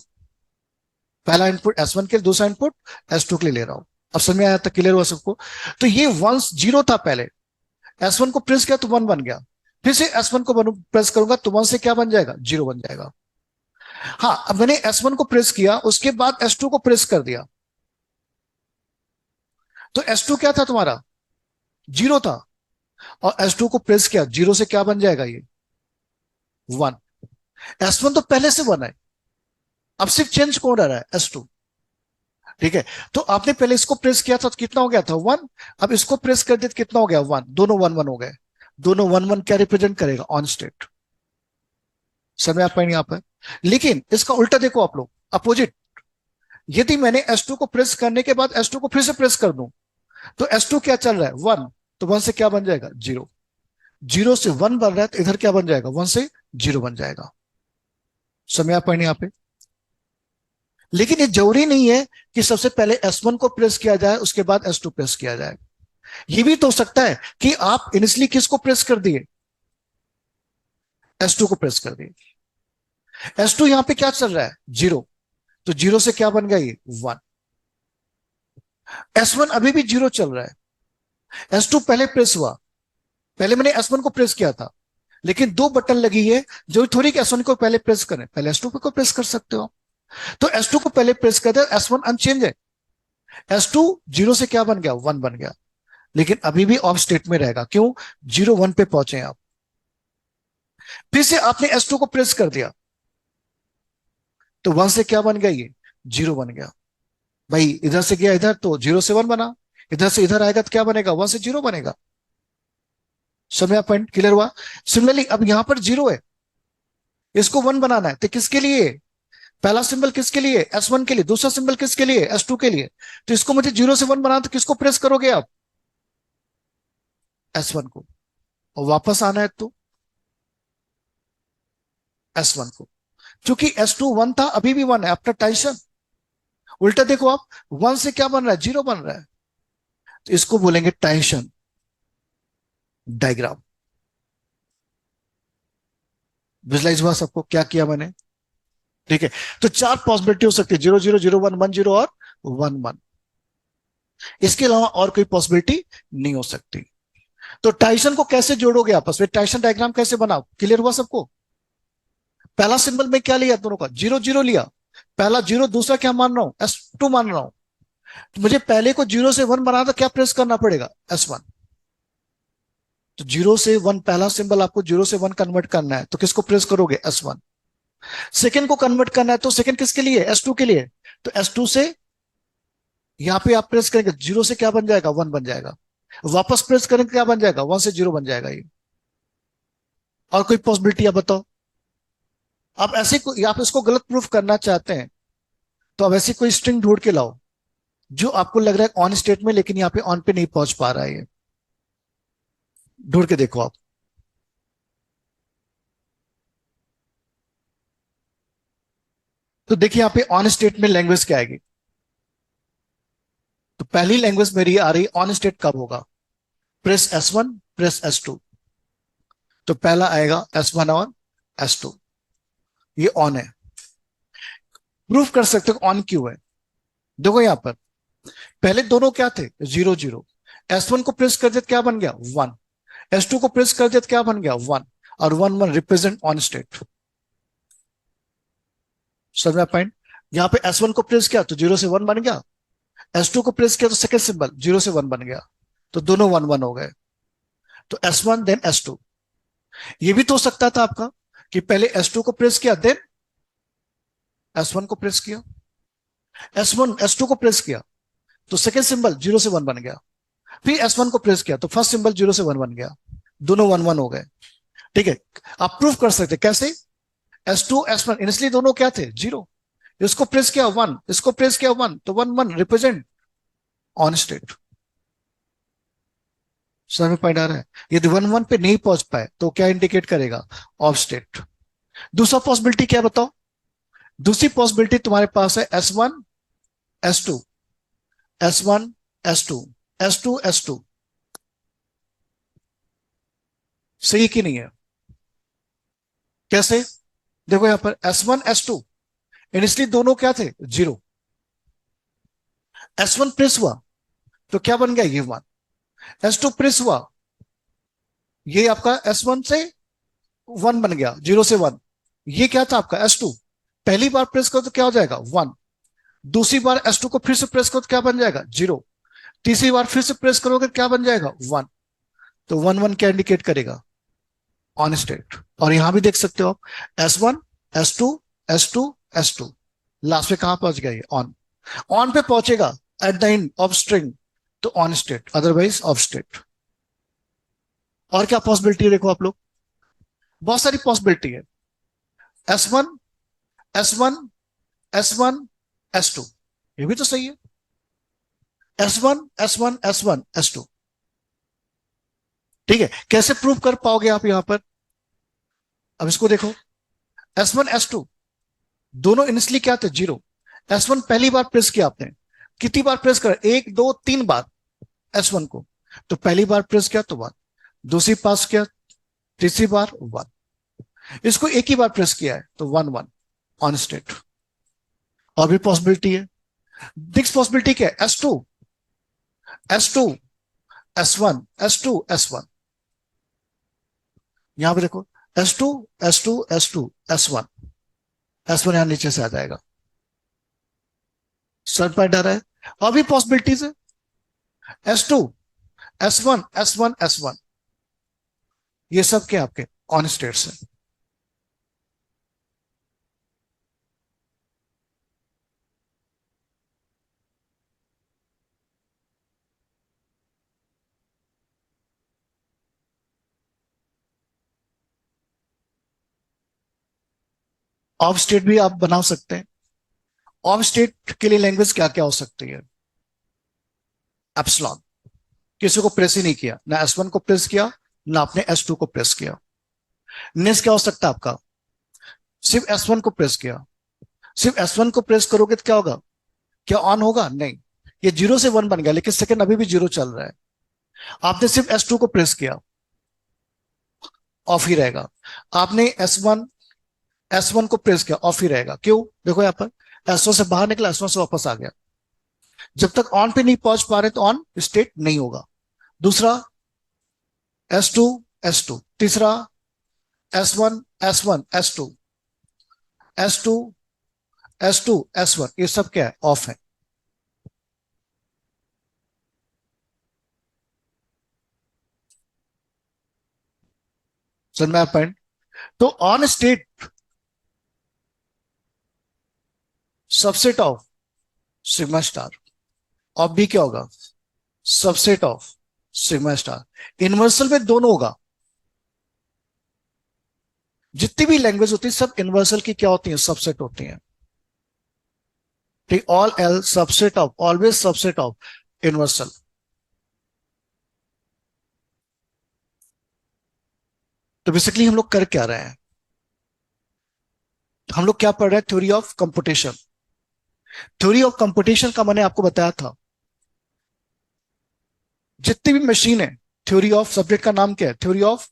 पहला इनपुट S1 के लिए, दूसरा इनपुट S2 के लिए ले रहा हूं। अब समझ में आया तक, क्लियर हुआ सबको। तो ये वन जीरो था पहले, S1 को प्रेस किया तो वन बन गया। फिर से S1 को प्रेस करूंगा तो वन से क्या बन जाएगा, जीरो बन जाएगा। हाँ, अब मैंने S1 को प्रेस किया, उसके बाद S2 को प्रेस कर दिया, तो S2 क्या था तुम्हारा, जीरो था। और S2 को प्रेस किया, जीरो से क्या बन जाएगा, ये वन। S1 तो पहले से वन है, अब सिर्फ चेंज कौन रहा है, S2। ठीक है, तो आपने पहले इसको प्रेस किया था तो कितना हो गया था, वन। अब इसको प्रेस कर दिया तो कितना हो गया, वन। दोनों वन वन हो गए। दोनों वन वन क्या रिप्रेजेंट करेगा, ऑन स्टेट। समय आप पाएंगे यहाँ पर। लेकिन इसका उल्टा देखो आप लोग, अपोजिट। यदि मैंने S2 को प्रेस करने के बाद S2 को फिर से प्रेस कर दूं, तो S2 क्या चल रहा है, वन। तो वन से क्या बन जाएगा, जीरो। जीरो से वन बन रहा है तो इधर क्या बन जाएगा, वन से जीरो बन जाएगा। समय आप पाएंगे यहाँ पे। लेकिन ये जरूरी नहीं है कि सबसे पहले S1 को प्रेस किया जाए उसके बाद S2 प्रेस किया जाए। ये भी तो हो सकता है कि आप इनिशियली किसको प्रेस कर दिए, S2 को प्रेस कर दिए। S2 यहां पे क्या चल रहा है, जीरो, तो जीरो से क्या बन गया ये, वन। S1 अभी भी जीरो चल रहा है, S2 पहले प्रेस हुआ, पहले मैंने S1 को प्रेस किया था, लेकिन दो बटन लगी है, जो थोड़ी कि S1 को पहले प्रेस करें, पहले S2 को प्रेस कर सकते हो। तो S2 को पहले प्रेस कर दे, S1 अनचेंज है, S2 जीरो से क्या बन गया, वन बन गया, लेकिन अभी भी ऑफ स्टेट में रहेगा, क्यों, जीरो वन पे पहुंचे आप। फिर से आपने S2 को प्रेस कर दिया, तो वन से क्या बन गया ये, जीरो बन गया। भाई इधर से गया इधर तो जीरो से वन बना, इधर से इधर आएगा तो क्या बनेगा, वन से जीरो बनेगा। समझ पॉइंट क्लियर हुआ। सिमिलरली अब यहां पर जीरो है, इसको वन बनाना है, तो किसके लिए, पहला सिंबल किसके लिए, S1 के लिए, दूसरा सिंबल किसके लिए, S2 के लिए। तो इसको मुझे जीरो से वन बनाना, तो किसको प्रेस करोगे आप, S1 को, और वापस आना है तो S1 को। क्योंकि S2 वन था, अभी भी वन है, आफ्टर टेंशन। उल्टा देखो आप, वन से क्या बन रहा है, जीरो बन रहा है, तो इसको बोलेंगे टेंशन डायग्राम। विजुलाइज हुआ सबको क्या किया मैंने, ठीक है। तो चार पॉसिबिलिटी हो सकती है, zero zero, zero one, one zero और वन वन। इसके अलावा और कोई पॉसिबिलिटी नहीं हो सकती। तो टाइसन को कैसे जोड़ोगे आपस में, टाइसन डायग्राम कैसे बनाओ, क्लियर हुआ सबको। पहला सिंबल में क्या लिया दोनों का, जीरो जीरो लिया, पहला जीरो, दूसरा क्या मान रहा हूं, S2 मान रहा हूं। तो मुझे पहले को जीरो से वन बनाना, तो क्या प्रेस करना पड़ेगा, S1। तो जीरो से वन, पहला सिंबल आपको जीरो से वन कन्वर्ट करना है, तो किसको प्रेस करोगे, S1। सेकंड को कन्वर्ट करना है, तो सेकंड किसके लिए, S2 के लिए, तो S2 से यहां पे आप प्रेस करेंगे, जीरो से क्या बन जाएगा, वन बन जाएगा, वापस प्रेस करेंगे क्या बन जाएगा, वन से जीरो बन जाएगा ये। और कोई पॉसिबिलिटी आप बताओ। आप ऐसे को, आप इसको गलत प्रूफ करना चाहते हैं, तो अब ऐसी कोई स्ट्रिंग ढूंढ के लाओ जो आपको लग रहा है ऑन स्टेट में, लेकिन यहाँ पे ऑन पे नहीं पहुंच पा रहा है ये, ढूंढ के देखो आप। तो देखिए यहाँ पे ऑन स्टेट में लैंग्वेज क्या आएगी। तो पहली लैंग्वेज मेरी आ रही, ऑन स्टेट कब होगा, प्रेस S1 प्रेस S2। तो पहला आएगा S1 और S2, ये ऑन है। प्रूफ कर सकते हो ऑन क्यों है, देखो यहां पर पहले दोनों क्या थे, जीरो जीरो। S1 को प्रेस कर दिया तो क्या बन गया, वन। S2 को प्रेस कर दिया तो क्या बन गया, वन। और one one represent on state. समझ में पॉइंट। यहाँ पे S1 को प्रेस किया तो जीरो से वन बन गया, S2 को प्रेस किया तो सेकंड सिंबल जीरो से वन बन गया, तो दोनों वन वन हो गए। तो S1 देन S2। ये भी तो हो सकता था आपका कि पहले S2 को प्रेस किया देन S1 को प्रेस किया, S1 S2 को प्रेस किया तो सेकंड सिंबल जीरो से वन बन गया, फिर S1 को प्रेस किया तो फर्स्ट सिंबल जीरो से वन बन गया, दोनों वन वन हो गए। ठीक है, आप प्रूफ कर सकते कैसे, S2 S1 इनिशियली दोनों क्या थे, जीरो, इसको प्रेस किया वन, इसको प्रेस किया वन, तो one one represent on state. समझ में पॉइंट आ रहा है। यदि वन वन पे नहीं पहुंच पाए तो क्या इंडिकेट करेगा, ऑफ स्टेट। दूसरा पॉसिबिलिटी क्या बताओ, दूसरी पॉसिबिलिटी तुम्हारे पास है S1 S2, S1 S2, S2 S2। सही कि नहीं है, कैसे, देखो यहां पर S1 S2 इनिशियली दोनों क्या थे, जीरो। S1 प्रेस हुआ तो क्या बन गया, ये वन। S2 प्रेस हुआ, ये आपका S1 से वन बन गया, जीरो से वन। ये क्या था आपका S2, पहली बार प्रेस करो तो क्या हो जाएगा, वन। दूसरी बार S2 को फिर से प्रेस करो तो क्या बन जाएगा, जीरो। तीसरी बार फिर से प्रेस करोगे क्या बन जाएगा, वन। तो वन वन क्या इंडिकेट करेगा, ऑन स्टेट। और यहां भी देख सकते हो आप, S1 S2 S2 S2, last में कहां पहुंच गया, ये ऑन। ऑन पे पहुंचेगा at the end of string, तो on state, otherwise off state. और क्या पॉसिबिलिटी है देखो आप लोग, बहुत सारी पॉसिबिलिटी है। S1 S1 S1 S2, ये भी तो सही है, S1 S1 S1 S2। ठीक है, कैसे प्रूव कर पाओगे आप यहां पर, अब इसको देखो, S1 S2 दोनों इनिशियली क्या थे, जीरो। S1 पहली बार प्रेस किया आपने, कितनी बार प्रेस करा, एक दो तीन बार S1 को, तो पहली बार प्रेस किया तो वन, दूसरी पास किया, तीसरी बार वन, इसको एक ही बार प्रेस किया है तो वन वन ऑन स्टेट। और भी पॉसिबिलिटी है, नेक्स्ट पॉसिबिलिटी क्या है, S2 S1 S1, यहां पे देखो S2 S1 यहां नीचे से आ जाएगा, सर पर डर है। और भी पॉसिबिलिटीज है, S2 S1 ये सब क्या आपके ऑन स्टेट्स है। ऑफ स्टेट भी आप बना सकते हैं। ऑफ स्टेट के लिए लैंग्वेज क्या क्या हो सकती है, एप्सिलॉन, किसी को प्रेस ही नहीं किया, ना S1 को प्रेस किया ना आपने S2 को प्रेस किया। नेक्स्ट क्या हो सकता है आपका, सिर्फ S1 को प्रेस किया, सिर्फ S1 को प्रेस करोगे तो क्या होगा, क्या ऑन होगा, नहीं, ये जीरो से वन बन गया लेकिन सेकंड अभी भी जीरो चल रहा है। आपने सिर्फ S2 को प्रेस किया, ऑफ ही रहेगा। आपने S1 को प्रेस किया, ऑफ ही रहेगा, क्यों, देखो यहां पर S1 से बाहर निकला, S1 से वापस आ गया, जब तक ऑन पे नहीं पहुंच पा रहे तो ऑन स्टेट नहीं होगा। दूसरा S2 S2, तीसरा S1 S1 S2 S2 S2 S1, ये सब क्या है, ऑफ है। समझ में पॉइंट। तो on state subset of sigma star, of भी क्या होगा, subset of sigma star. Universal में दोनों होगा, जितनी भी लैंग्वेज होती है सब इन्वर्सल की क्या होती है, सबसेट होती है। ठीक, all L subset of, always subset of universal. तो बेसिकली हम लोग कर क्या रहे हैं, हम लोग क्या पढ़ रहे हैं, theory of computation. Theory of computation का मैंने आपको बताया था, जितनी भी मशीन है, थ्योरी ऑफ सब्जेक्ट का नाम क्या है, theory of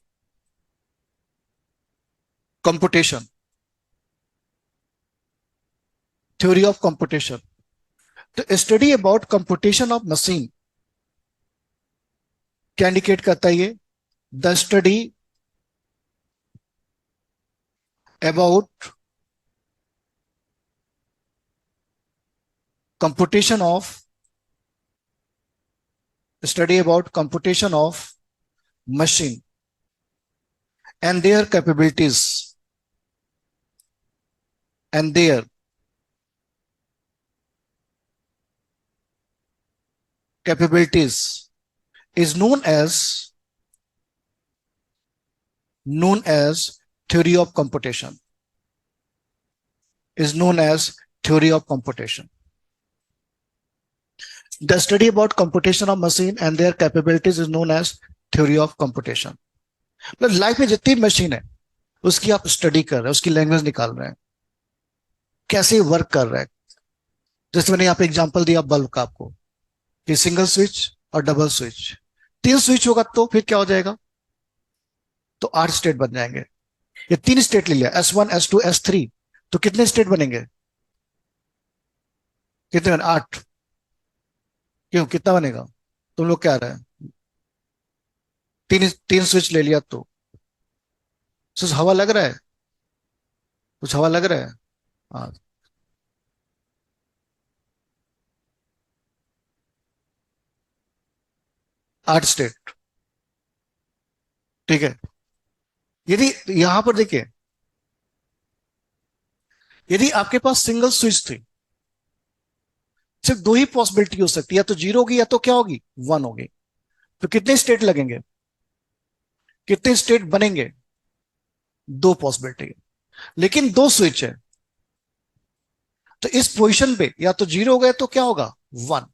computation, theory of computation. तो study about computation of machine क्या इंडिकेट करता है ये, the study about computation of study about computation of machine and their and their capabilities is known as theory of computation, is known as theory of computation. The study about computation of machine and their capabilities is known as theory of computation. मतलब life में जितनी machine है उसकी आप study कर रहे हैं, उसकी लैंग्वेज निकाल रहे हैं, कैसे वर्क कर रहा है। जैसे मैंने यहाँ पे एग्जांपल दिया बल्ब का आपको, कि सिंगल स्विच और डबल स्विच, तीन स्विच होगा तो फिर क्या हो जाएगा, तो आठ स्टेट बन जाएंगे। ये तीन स्टेट ले लिया, S1 S2 S3, तो कितने स्टेट बनेंगे, कितने बने, आठ। क्यों, कितना बनेगा, तुम लोग क्या रहे हैं, तीन तीन स्विच ले लिया तो कुछ हवा लग रहा है, कुछ हवा लग रहा है, हाँ, आठ स्टेट। ठीक है, यदि यहां पर देखिए, यदि आपके पास सिंगल स्विच थी, सिर्फ दो ही पॉसिबिलिटी हो सकती है, या तो जीरो होगी या तो क्या होगी, वन होगी। तो कितने स्टेट लगेंगे, कितने स्टेट बनेंगे, दो पॉसिबिलिटी। लेकिन दो स्विच है, तो इस पोजीशन पे या तो जीरो हो गए तो क्या होगा, वन।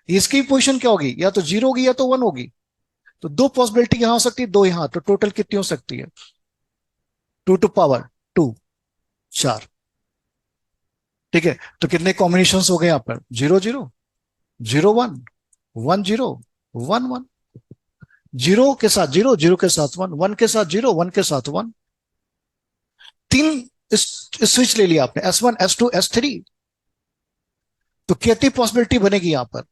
इसकी पोजीशन क्या होगी, या तो जीरो होगी या तो वन होगी। तो दो पॉसिबिलिटी यहां हो सकती है, दो यहां, तो टोटल कितनी हो सकती है, टू टू पावर टू, चार। ठीक है, तो कितने कॉम्बिनेशंस हो गए यहाँ पर? 0 0 0 1 1 0 1 1। जीरो के साथ जीरो, जीरो के साथ वन, वन के साथ जीरो, वन के साथ वन। तीन स्विच ले लिया आपने, S1 S2 S3। तो कितनी पॉसिबिलिटी बनेगी यहां पर?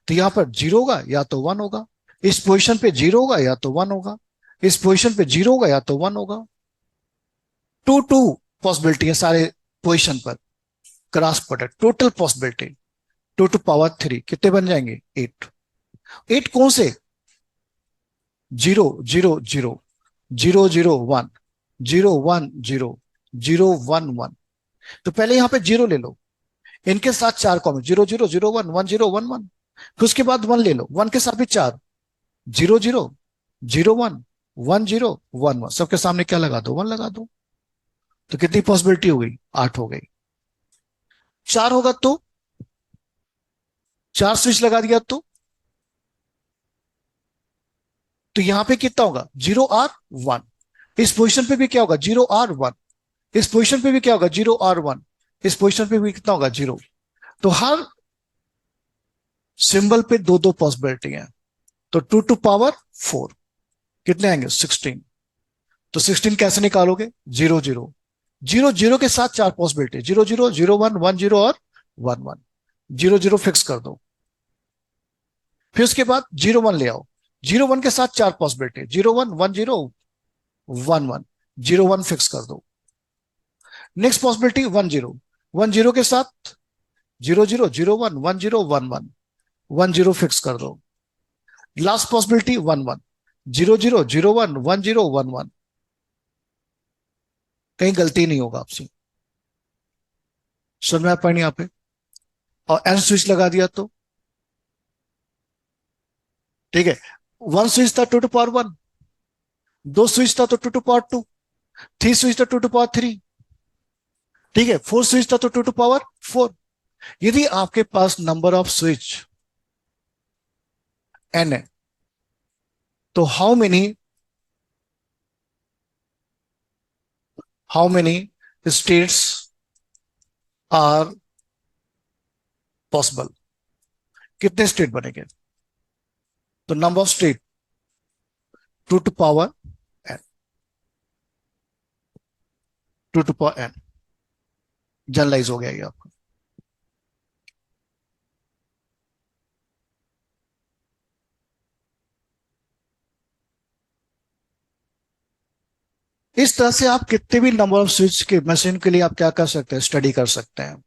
तो यहां पर जीरो होगा या तो वन होगा, इस पोजीशन पे जीरो होगा या तो वन होगा, इस पोजीशन पे जीरो होगा या तो वन होगा। टू टू पॉसिबिलिटी है सारे पोजीशन पर। Cross product total possibility 2 to power 3 कितने बन जाएंगे? 8। 8 कौन से? 0 0 0 0 0 1 0 1 0 0 1 1। तो पहले यहां पे जीरो ले लो, इनके साथ चार कॉमन, 0 0 0 1 1 0 1 1। फिर उसके बाद वन ले लो, वन के साथ भी चार, 0 0 0 1 1 0 1 1। सबके सामने क्या लगा दो? वन लगा दो। तो कितनी पॉसिबिलिटी हो गई? 8 हो गई। चार होगा तो चार स्विच लगा दिया तो यहां पे कितना होगा? 0 R 1। इस पोजीशन पे भी क्या होगा? 0 R 1। इस पोजीशन पे भी क्या होगा? 0 R 1। इस पोजीशन पे भी कितना होगा? जीरो। तो हर सिंबल पे दो दो पॉसिबिलिटी है। तो 2 to power 4 कितने आएंगे? 16। तो 16 कैसे निकालोगे? 0 0 0 0 के साथ चार पॉसिबिलिटी, 0 0 0 1 1 0 और 1 1। 0 0 फिक्स कर दो। फिर उसके बाद 0 1 ले आओ, 0 1 के साथ चार पॉसिबिलिटी, 0 1 1 0 1 1। 0 1 फिक्स कर दो। नेक्स्ट पॉसिबिलिटी 1 0, 1 0 के साथ 0 0 0 1 1 0 1 1। 1 0 फिक्स कर दो। Last possibility 1 1, 0 0 0 1 1 0 1 1। कहीं गलती नहीं होगा आपसे। समझ में आ पाएंगे यहाँ पे? और एन स्विच लगा दिया तो ठीक है। वन स्विच था 2 to power 1, दो स्विच था तो 2 to power 2, थ्री स्विच था 2 to power 3, ठीक है, फोर स्विच था तो 2 to power 4। यदि आपके पास नंबर ऑफ स्विच एन है तो how many states are possible? कितने स्टेट बनेंगे? तो number of state 2 to power n, 2 to power n generalise हो गया ये आपका। इस तरह से आप कितने भी नंबर ऑफ स्विच के मशीन के लिए आप क्या कर सकते हैं? स्टडी कर सकते हैं।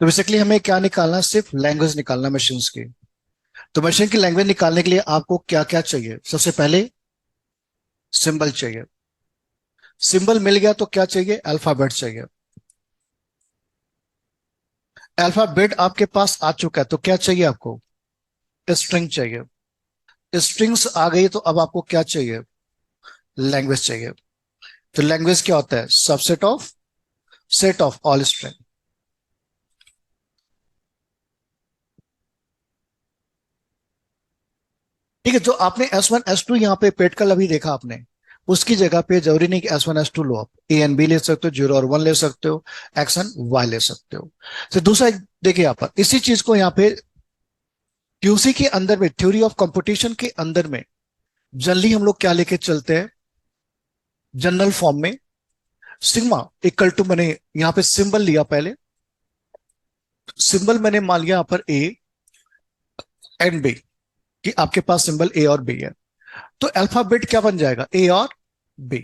तो बेसिकली हमें क्या निकालना? सिर्फ लैंग्वेज निकालना मशीन की। तो मशीन की लैंग्वेज निकालने के लिए आपको क्या क्या चाहिए? सबसे पहले सिंबल चाहिए। सिंबल मिल गया तो क्या चाहिए? अल्फाबेट चाहिए। अल्फाबेट आपके पास आ चुका है तो क्या चाहिए आपको? स्ट्रिंग चाहिए। स्ट्रिंग्स आ गई तो अब आपको क्या चाहिए? लैंग्वेज चाहिए। तो लैंग्वेज क्या होता है? Subset of set of all string. ठीक है, जो आपने S1 S2 यहाँ पे पेटकल अभी देखा आपने, उसकी जगह पे जरूरी नहीं कि S1 S2 लो, आप A and B ले सकते हो, 0 और 1 ले सकते हो, X and Y ले सकते हो। तो दूसरा देखिए यहाँ पर इसी चीज को यहाँ पे क्यूसी के अंदर में, थ्योरी ऑफ कंप्यूटेशन के अंदर में जनरली हम लोग क्या लेके चलते हैं? जनरल फॉर्म में सिग्मा इक्वल टू, मैंने यहाँ पे सिंबल लिया पहले, सिंबल मैंने मान लिया यहाँ पर A and B, कि आपके पास सिंबल A और B है। तो अल्फाबेट क्या बन जाएगा? A और B।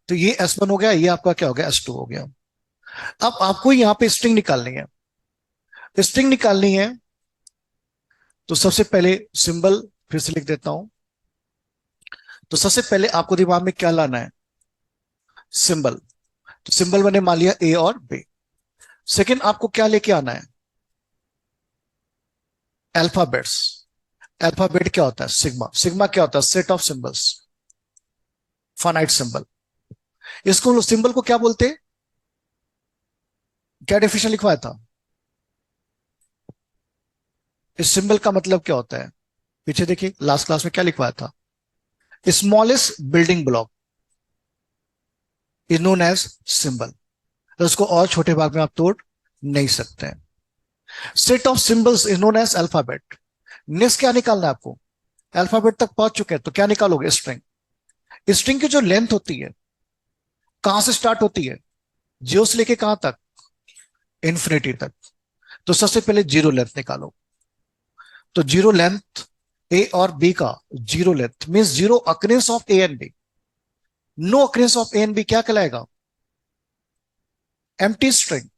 तो ये S1 हो गया, ये आपका क्या हो गया? S2 हो गया। अब आपको यहाँ पे स्ट्रिंग निकालनी है। स्ट्रिंग निकालनी है तो सबसे पहले सिंबल फिर से लिख देता हूं। तो सबसे पहले आपको दिमाग में क्या लाना है? सिंबल। तो सिंबल मैंने मान लिया A और B। सेकंड आपको क्या लेके आना है? अल्फाबेट्स। अल्फाबेट क्या होता है? सिग्मा। सिग्मा क्या होता है? Set of symbols, finite symbol. इसको सिंबल को क्या बोलते हैं? क्या डेफिनेशन लिखवाया था? इस सिंबल का मतलब क्या होता है? पीछे देखिए, लास्ट क्लास में क्या लिखवाया था? Smallest building block is known as symbol. उसको और छोटे भाग में आप तोड़ नहीं सकते हैं। Set of symbols is known as alphabet. Next क्या निकालना है आपको? अल्फाबेट तक पहुंच चुके हैं तो क्या निकालोगे? स्ट्रिंग। स्ट्रिंग की जो लेंथ होती है, कहां से स्टार्ट होती है? जीरो से लेके कहां तक? इन्फिनिटी तक। तो सबसे पहले जीरो लेंथ निकालो। तो जीरो लेंथ ए और बी का, zero length means zero occurrence of A and B. No occurrence of A and B क्या कहलाएगा? Empty string.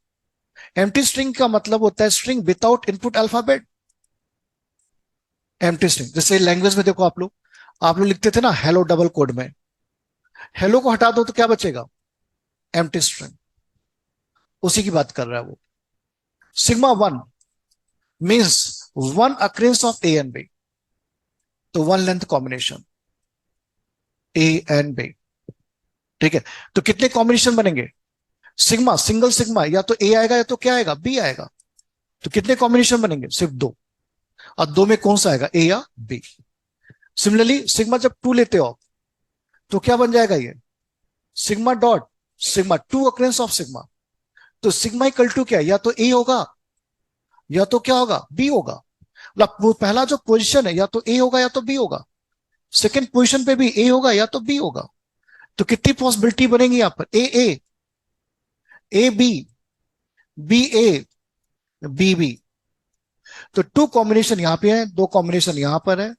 एम्प्टी स्ट्रिंग का मतलब होता है string without input alphabet. Empty string जैसे लैंग्वेज में देखो, आप लोग लिखते थे ना हेलो डबल कोड में, हेलो को हटा दो तो क्या बचेगा? Empty string. उसी की बात कर रहा है वो। Sigma one means one occurrence of A and B, तो one length combination A and B. ठीक है, तो कितने कॉम्बिनेशन बनेंगे? सिग्मा, सिंगल सिग्मा, या तो ए आएगा या तो क्या आएगा? बी आएगा। तो कितने कॉम्बिनेशन बनेंगे? सिर्फ दो। और दो में कौन सा आएगा? ए या बी। सिमिलरली सिग्मा जब टू लेते हो तो क्या बन जाएगा ये? Sigma dot sigma, two occurrence of sigma. तो सिग्मा इक्वल टू क्या? या तो ए होगा या तो क्या होगा? बी होगा। मतलब वो पहला जो पोजीशन है या तो ए होगा या तो बी होगा, सेकंड पोजीशन पे भी ए होगा या तो बी होगा। तो कितनी पॉसिबिलिटी बनेगी यहां पर? A B, B A, B B. तो टू कॉम्बिनेशन यहां पे है, दो कॉम्बिनेशन यहां पर है,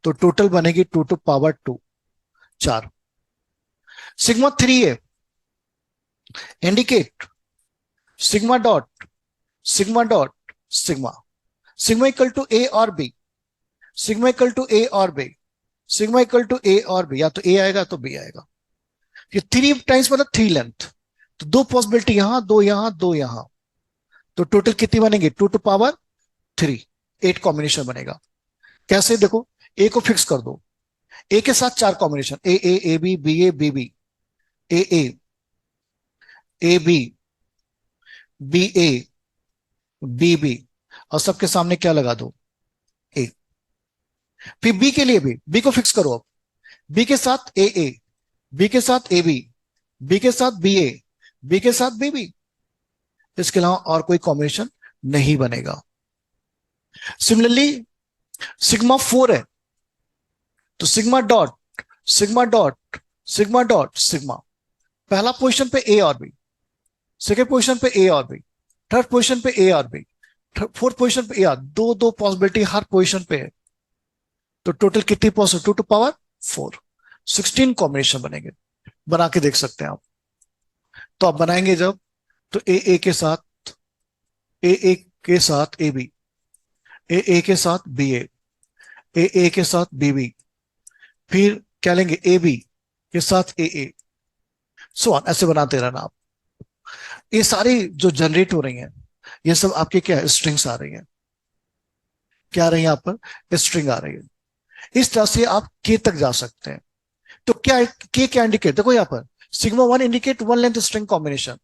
तो टोटल बनेगी टू टू पावर टू, चार। सिग्मा थ्री है, indicate sigma dot sigma dot sigma. Sigma equal to A और B, sigma equal to A और B, sigma equal to A और बी, या तो ए आएगा तो बी आएगा। ये थ्री टाइम्स मतलब थ्री लेंथ। तो दो पॉसिबिलिटी यहां, दो यहां, दो यहां, तो टोटल कितनी बनेगी? Two to power three, eight combination बनेगा। कैसे? देखो, ए को फिक्स कर दो, ए के साथ चार combination, A B B, A A B A, B और सबके सामने क्या लगा दो? ए। फिर बी के लिए भी, बी को फिक्स करो अब, बी के साथ ए, बी के साथ ए बी के साथ बी ए, बी के साथ बी। इसके अलावा और कोई कॉम्बिनेशन नहीं बनेगा। सिमिलरली सिग्मा फोर है, तो sigma dot sigma dot sigma dot sigma. पहला पोजीशन पे ए और बी, सेकेंड पोजीशन पे ए और बी, थर्ड पोजीशन पे ए और बी, फोर्थ पोजीशन पे ए और, दो दो पॉसिबिलिटी हर पोजीशन पे है। तो टोटल कितनी possibility? Two to power four, 16 combination बनेंगे। बना के देख सकते हैं आप। तो आप बनाएंगे जब, तो ए के साथ ए के साथ ए बी, ए के साथ बी ए के साथ बी, फिर क्या लेंगे? ए बी के साथ ए, सो ऑन, ऐसे बनाते रहना आप। ये सारी जो जनरेट हो रही हैं, ये सब आपके क्या है? स्ट्रिंग्स आ रही हैं। क्या आ रही है? यहाँ पर स्ट्रिंग आ रही है। इस तरह से आप के तक जा सकते हैं। तो क्या के क्या इंडिकेट? देखो यहाँ पर sigma one indicate one length string combination,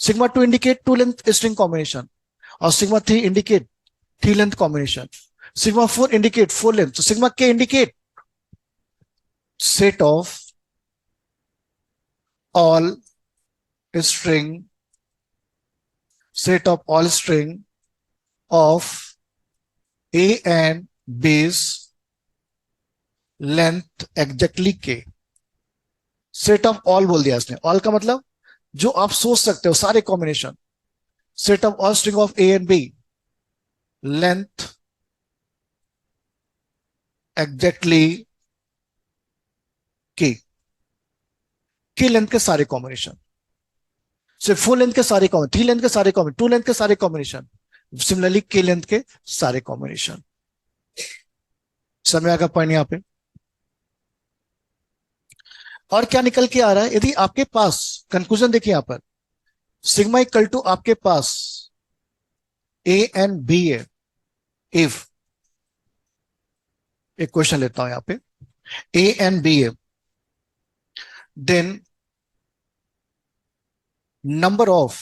sigma two indicate two length string combination, और sigma three indicate three length combination, sigma four indicate four length. तो सिग्मा के indicate set of all string, set of all string of a and base length exactly k। Set of all बोल दिया इसने। All का मतलब जो आप सोच सकते हो सारे combination. Set of all string of A and B length exactly के लेंथ के सारे कॉम्बिनेशन, सिर्फ फोर लेंथ के सारे कॉम्बिनेशन, थ्री लेंथ के सारे कॉम्बिनेशन, टू लेंथ के सारे कॉम्बिनेशन, सिमिलरली के लेंथ के सारे कॉम्बिनेशन। समझ में आएगा पॉइंट यहां पे? और क्या निकल के आ रहा है? यदि आपके पास कंक्लूजन देखिए यहां पर, सिग्मा इक्वल टू आपके पास ए एंड बी है, इफ एक क्वेश्चन लेता हूं यहां पे, A and B A, then number of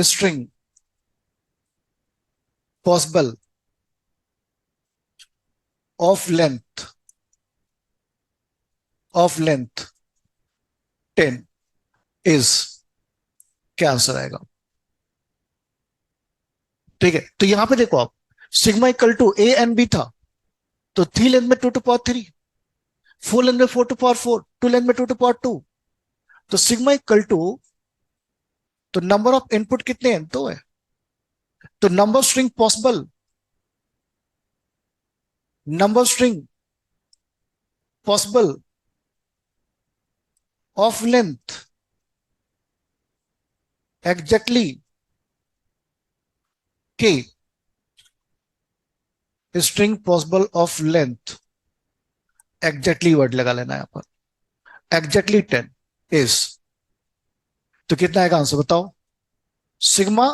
string possible of length 10 is, क्या आंसर आएगा? ठीक है, तो यहां पे देखो आप, sigma equal to A and B था, तो थ्री लेंथ में 2 to the power 3, four length में 4 to the power 4, two length में 2 to the power 2, तो सिग्मा इक्वल टू, तो नंबर ऑफ इनपुट कितने हैं? 2 है, तो number string possible of length exactly K, string possible of length exactly word लगा लेना है यहां पर, एग्जैक्टली 10 इज, तो कितना आएगा आंसर बताओ? सिग्मा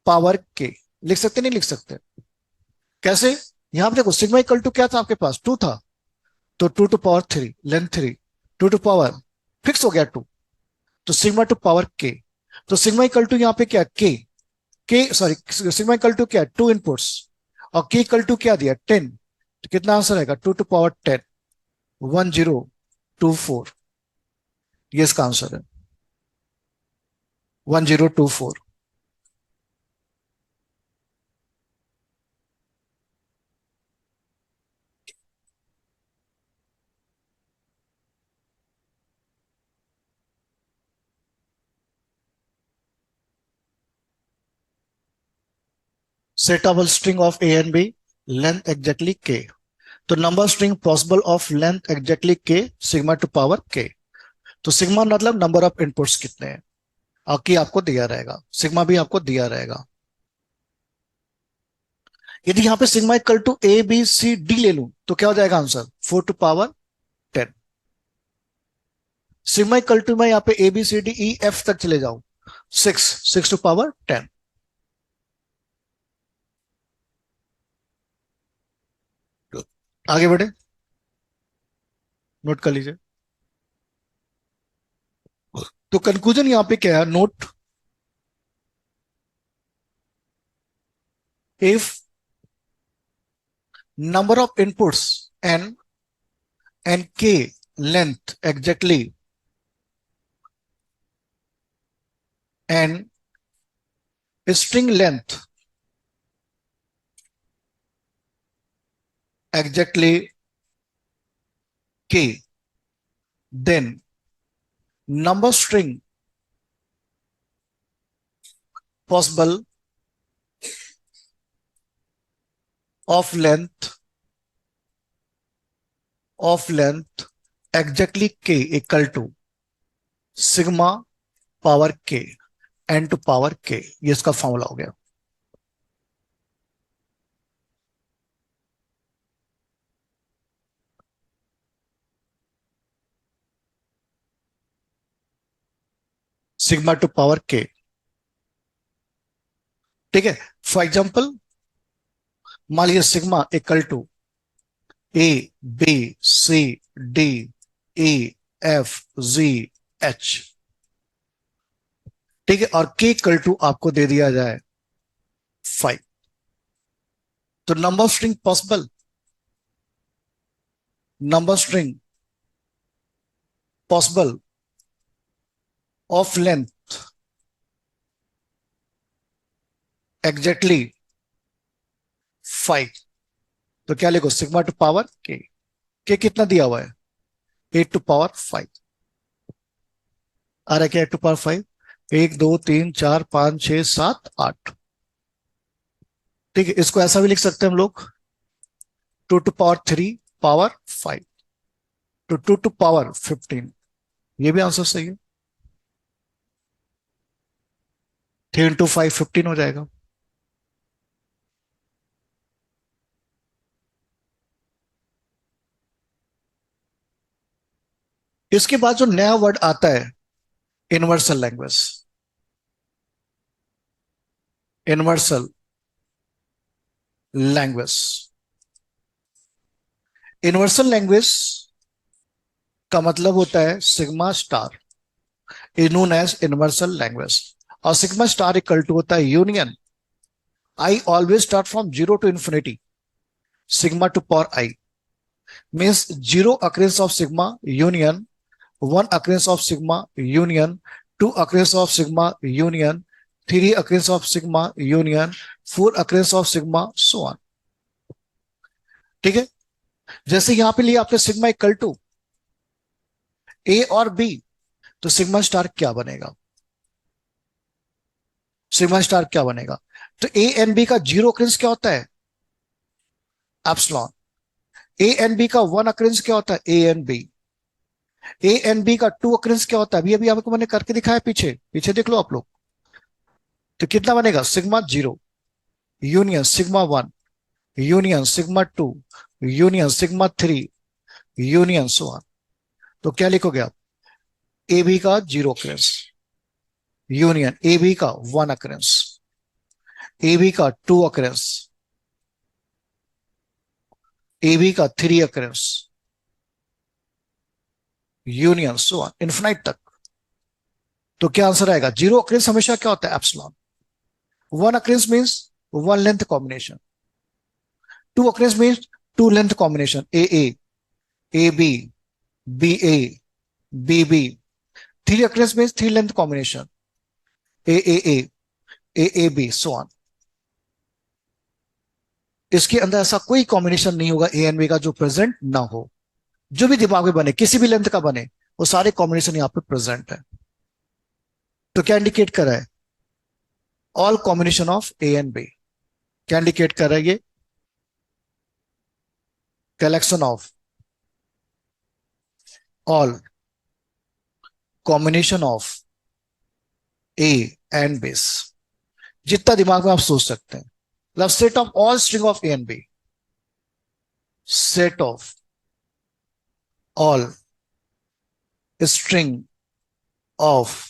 पावर के, लिख सकते नहीं लिख सकते? कैसे? यहां पे देखो, सिग्मा इक्वल टू क्या था आपके पास? 2 था, तो 2 to the power 3, length 3, 2 to the power fix हो गया 2, तो सिग्मा टू पावर के, तो सिग्मा इक्वल टू यहाँ पे क्या? के सॉरी, सिग्मा इक्वल टू क्या? 2 इनपुट्स, और के इक्वल टू क्या दिया? 10, तो कितना आंसर आएगा? 2 to the power 10, 1024, ये इसका आंसर है, 1024। Set of all string of A and B, length exactly K, तो number string possible of length exactly K, sigma to power K, तो सिग्मा मतलब नंबर ऑफ इनपुट्स कितने हैं, और की आपको दिया रहेगा, सिग्मा भी आपको दिया रहेगा। यदि यहां पे sigma equal to A B C D ले लूं, तो क्या हो जाएगा answer? 4 to the power 10। Sigma equal to मैं यहाँ पे A B C D E F तक चले जाऊं, 6 to the power 10। आगे बढ़े, नोट कर लीजिए। तो कंक्लूजन यहां पे क्या है? Note, if number of inputs n and k length exactly and string length exactly k, then number string possible of length exactly k equal to sigma power k n to power k, ये इसका formula हो गया। Sigma to power k, ठीक है। For example, मान लीजिए sigma equal to A B C D E F G H, ठीक है, और के इक्वल टू आपको दे दिया जाए 5, तो number string possible of length exactly 5, तो क्या लिखो? सिग्मा टू पावर के कितना दिया हुआ है? 8 to the power 5, आ रहा है क्या? 8 to the power 5, 1 2 3 4 5 6 7 8, ठीक है। इसको ऐसा भी लिख सकते हैं हम लोग, 2 to the power 3 पावर 5, तो 2 to the power 15, ये भी आंसर सही है, 3 into 5 15 हो जाएगा। इसके बाद जो नया वर्ड आता है, universal language, universal language, universal language का मतलब होता है sigma star, is known as universal language. और सिग्मा स्टार इक्वल टू होता है union I always start from zero to infinity sigma to power I, means zero occurrence of sigma union, one occurrence of sigma union, two occurrence of sigma union, three occurrence of sigma union, four occurrence of sigma, so on। ठीक है, जैसे यहां पे लिया आपने sigma equal to A और B, तो sigma star क्या बनेगा? सिग्मा स्टार क्या बनेगा? तो ए एंड बी का जीरो अक्रेंस क्या होता है? एप्सिलॉन। ए एंड बी का वन अक्रेंस क्या होता है? A and B. A and B का टू अक्रेंस क्या होता है? अभी अभी आपको मैंने करके दिखाया, पीछे पीछे देख लो आप लोग। तो कितना बनेगा? Sigma zero union sigma one union sigma two union sigma three union so on. तो क्या लिखोगे आप? ए बी का zero occurrence union A B का वन अक्रेंस, ए बी का टू अक्रेंस, ए बी का three occurrence, union so on infinite तक। तो क्या आंसर आएगा? जीरो अक्रेंस हमेशा क्या होता है? Epsilon. One occurrence means one length combination, two occurrence means two length combination AA, AB, BA, BB. Three occurrence means three length combination AAA, AAB, so on। इसके अंदर ऐसा कोई कॉम्बिनेशन नहीं होगा ए एंड बी का जो प्रेजेंट ना हो। जो भी दिमाग में बने, किसी भी लेंथ का बने, वो सारे कॉम्बिनेशन यहाँ पे प्रेजेंट है। तो क्या इंडिकेट कर रहा है? All combination of A and B. क्या इंडिकेट कर रहा है ये? Collection of all combination of A and B's. जितना दिमाग में आप सोच सकते हैं, मतलब set of all string of A and B, set of all string of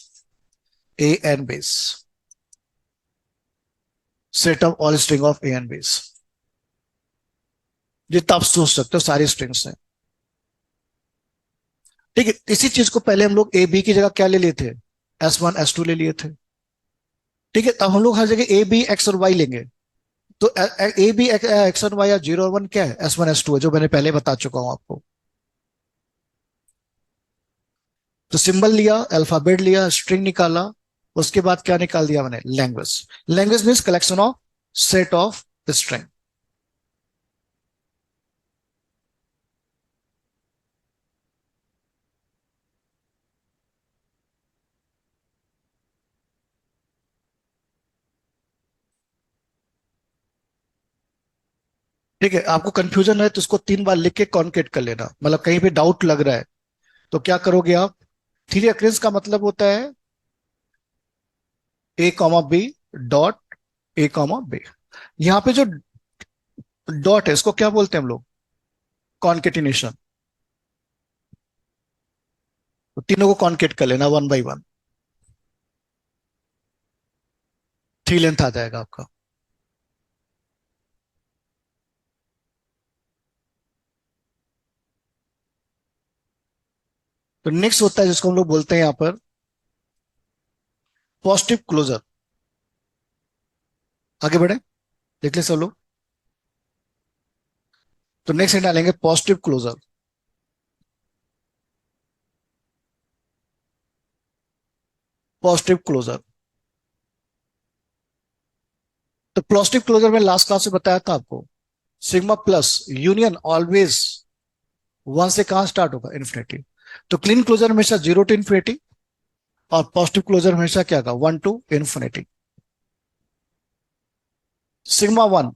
A and B's, set of all string of A and B's. जितना आप सोच सकते हो सारी स्ट्रिंग्स हैं। ठीक है, इसी चीज को पहले हम लोग ए बी की जगह क्या ले लिए थे? S1 S2 ले लिए थे। ठीक है, तब हम लोग हर जगह ए बी एक्स और वाई लेंगे। तो ए बी एक्स और वाई या जीरो और वन क्या है? S1 S2 है, जो मैंने पहले बता चुका हूं आपको। तो सिंबल लिया, अल्फाबेट लिया, स्ट्रिंग निकाला, उसके बाद क्या निकाल दिया मैंने? Language. Language means collection of set of string. ठीक है, आपको कंफ्यूजन है तो इसको तीन बार लिख के कॉन्केट कर लेना, मतलब कहीं पे डाउट लग रहा है तो क्या करोगे आप? थ्री अक्रेंस का मतलब होता है A comma B dot A comma B. यहाँ पे जो डॉट है इसको क्या बोलते हैं हम लोग? कॉन्केटिनेशन। तो तीनों को कॉन्केट कर लेना one by one, three length आ जाएगा आपका। तो नेक्स्ट होता है जिसको हम लोग बोलते हैं यहाँ पर पॉजिटिव क्लोजर। आगे बढ़े, देख ले सब लोग। तो नेक्स्ट डालेंगे पॉजिटिव क्लोजर। Positive closure. तो पॉजिटिव क्लोजर में लास्ट क्लास में बताया था आपको, sigma plus union always one से कहां स्टार्ट होगा? इन्फिनिटी। तो क्लीन क्लोजर हमेशा जीरो टू इन्फिनिटी, और पॉजिटिव क्लोजर हमेशा क्या होगा? One to infinity. Sigma one,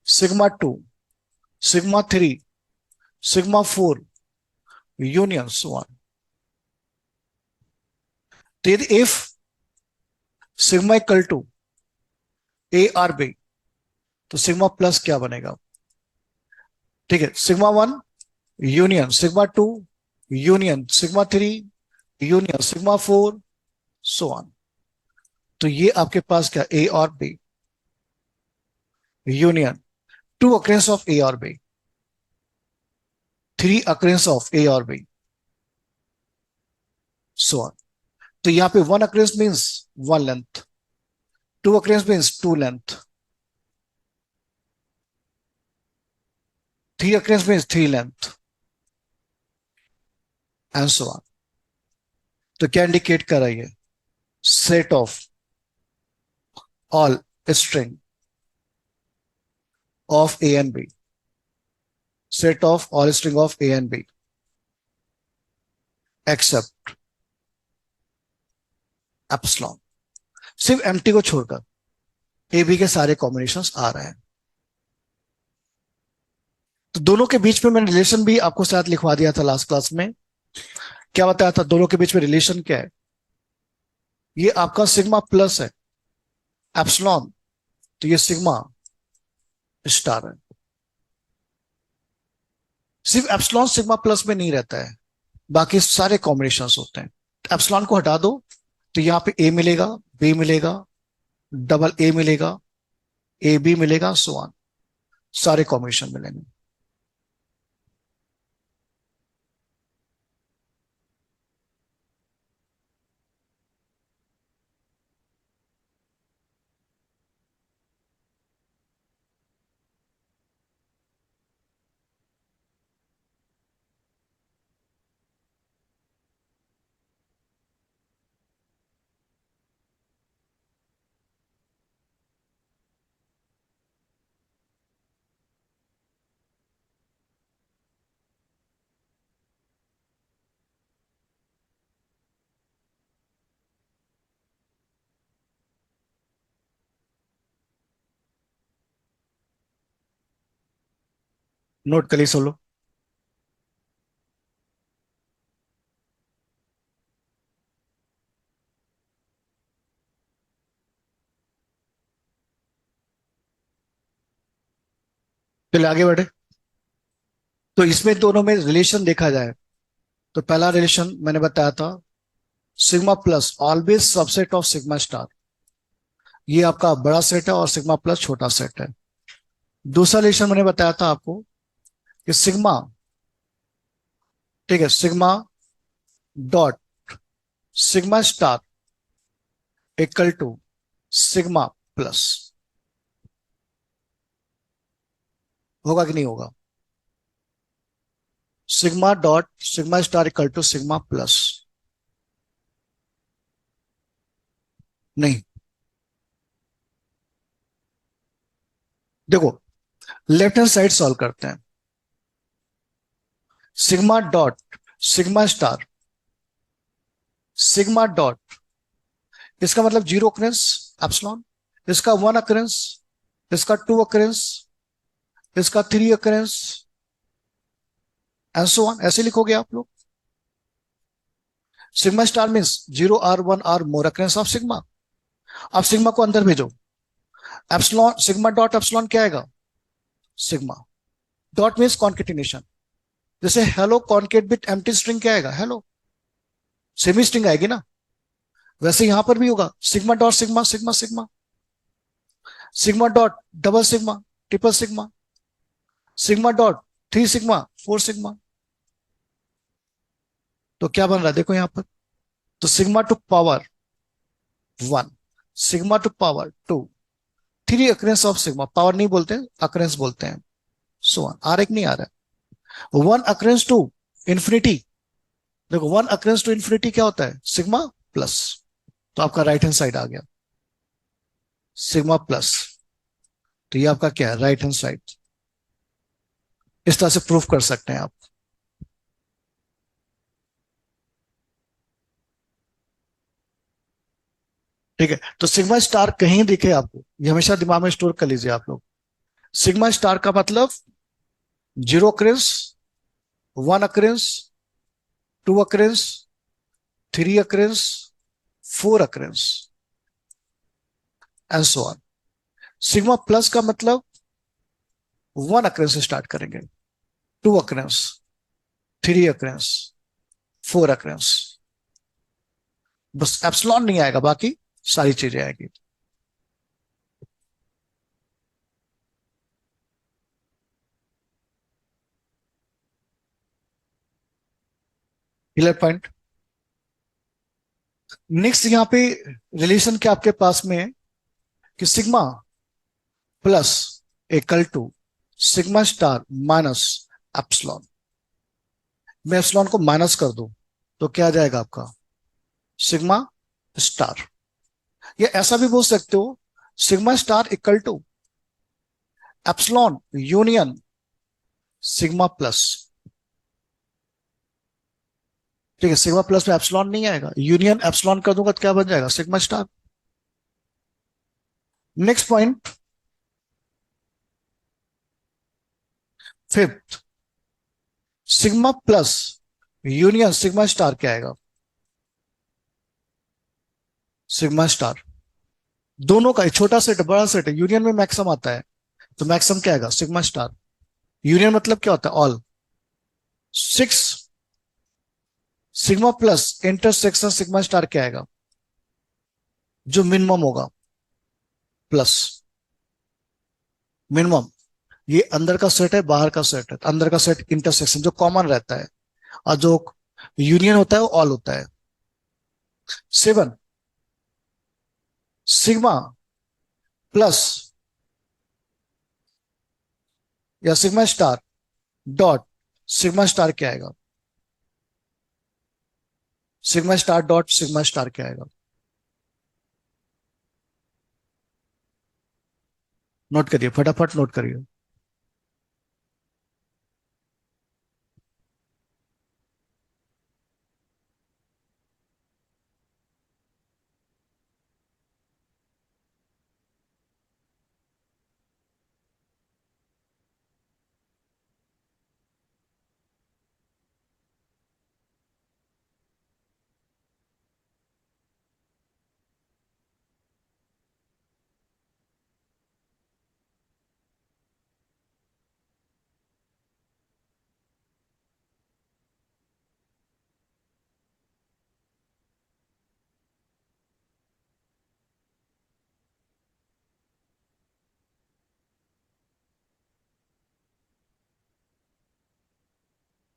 sigma two, sigma three, sigma four, union so on. तो यदि if sigma equal to A or B, तो सिग्मा प्लस क्या बनेगा? ठीक है, sigma one union sigma two union sigma three union sigma four, so on. तो ये आपके पास क्या? ए और B union two occurrence of A और बी। 3 occurrence ऑफ ए और बी, सो ऑन। तो यहां पे 1 occurrence means 1 length, 2 occurrence means 2 length, 3 occurrence means 3 length, and so on. तो क्या इंडिकेट कर रही है? Set of all string of A and B, set of all string of A and B except epsilon. सिर्फ empty को छोड़कर A B के सारे कॉम्बिनेशंस आ रहे हैं। तो दोनों के बीच में मैंने रिलेशन भी आपको शायद लिखवा दिया था लास्ट क्लास में। क्या बताया था दोनों के बीच में रिलेशन क्या है? ये आपका सिग्मा प्लस है एप्सिलॉन, तो ये सिग्मा स्टार है। सिर्फ एप्सिलॉन सिग्मा प्लस में नहीं रहता है, बाकी सारे कॉम्बिनेशंस होते हैं। एप्सिलॉन को हटा दो तो यहां पे ए मिलेगा, बी मिलेगा, डबल ए मिलेगा, ए बी मिलेगा, सो ऑन, सारे कॉम्बिनेशन मिलेंगे। नोट कर ली सोलो। चलिए आगे बढ़े। तो इसमें दोनों में रिलेशन देखा जाए तो पहला रिलेशन मैंने बताया था sigma plus always subset of sigma star, ये आपका बड़ा सेट है और सिग्मा प्लस छोटा सेट है। दूसरा रिलेशन मैंने बताया था आपको कि सिग्मा, ठीक है, sigma dot sigma star equal to sigma plus, होगा कि नहीं होगा? Sigma dot sigma star equal to sigma plus, नहीं। देखो लेफ्ट हैंड साइड सॉल्व करते हैं। Sigma dot sigma star, sigma dot, इसका मतलब 0 अक्रेंस एप्सिलॉन, इसका 1 अक्रेंस, इसका 2 अक्रेंस, इसका 3 अक्रेंस, एंड सो ऑन, ऐसे लिखोगे आप लोग। Sigma star means 0 R 1 R more occurrences of sigma. अब सिग्मा को अंदर भेजो, एप्सिलॉन सिग्मा डॉट एप्सिलॉन क्या आएगा? सिग्मा डॉट मीन्स कॉन्केटिनेशन, जैसे hello concat with empty string क्या आएगा? हेलो, सेमी स्ट्रिंग आएगी ना। वैसे यहां पर भी होगा sigma dot sigma sigma sigma, sigma dot double sigma triple sigma, sigma dot 3 sigma 4 sigma. तो क्या बन रहा है देखो यहां पर, तो sigma to power 1, sigma to power 2, 3 occurrences of sigma, power नहीं बोलते अक्रेंस बोलते हैं, सो ऑन। आ रहा है कि नहीं आ रहा है? 1 अक्रेंस टू इंफिनिटी, देखो 1 अक्रेंस टू इंफिनिटी क्या होता है? Sigma plus. तो आपका राइट हैंड साइड आ गया सिग्मा प्लस, तो ये आपका क्या है? Right hand side. इस तरह से प्रूफ कर सकते हैं आप। ठीक है, तो सिग्मा स्टार कहीं दिखे आपको, ये हमेशा दिमाग में स्टोर कर लीजिए आप लोग। सिग्मा स्टार का मतलब 0 occurrence, 1 occurrence, 2 occurrence, 3 occurrence, 4 occurrence, and so on. Sigma plus का मतलब 1 अक्रेंस से स्टार्ट करेंगे, 2 अक्रेंस, 3 अक्रेंस, 4 अक्रेंस, बस एप्सिलॉन नहीं आएगा, बाकी सारी चीजें आएगी। Clear point. नेक्स्ट यहाँ पे रिलेशन क्या आपके पास में है कि sigma plus equal to sigma star minus epsilon. मैं एप्सिलॉन को माइनस कर दूं तो क्या आ जाएगा आपका सिग्मा स्टार। या ऐसा भी बोल सकते हो sigma star equal to epsilon union sigma plus. ठीक है, सिग्मा प्लस में एप्सिलॉन नहीं आएगा, यूनियन एप्सिलॉन कर दूंगा तो क्या बन जाएगा sigma star. Next point, fifth, sigma plus union sigma star क्या आएगा सिग्मा स्टार। दोनों का एक छोटा सेट है बड़ा सेट है, यूनियन में मैक्सिमम आता है तो मैक्सिमम क्या आएगा सिग्मा स्टार। यूनियन मतलब क्या होता है all. Six, sigma plus intersection sigma star क्या आएगा जो मिनिमम होगा प्लस मिनिमम। ये अंदर का सेट है बाहर का सेट है, तो अंदर का सेट इंटरसेक्शन जो कॉमन रहता है, और जो यूनियन होता है वो ऑल होता है। सेवन, सिग्मा प्लस या sigma star dot sigma star क्या आएगा sigma star dot sigma star क्या आएगा। नोट करिए फटाफट नोट करिए।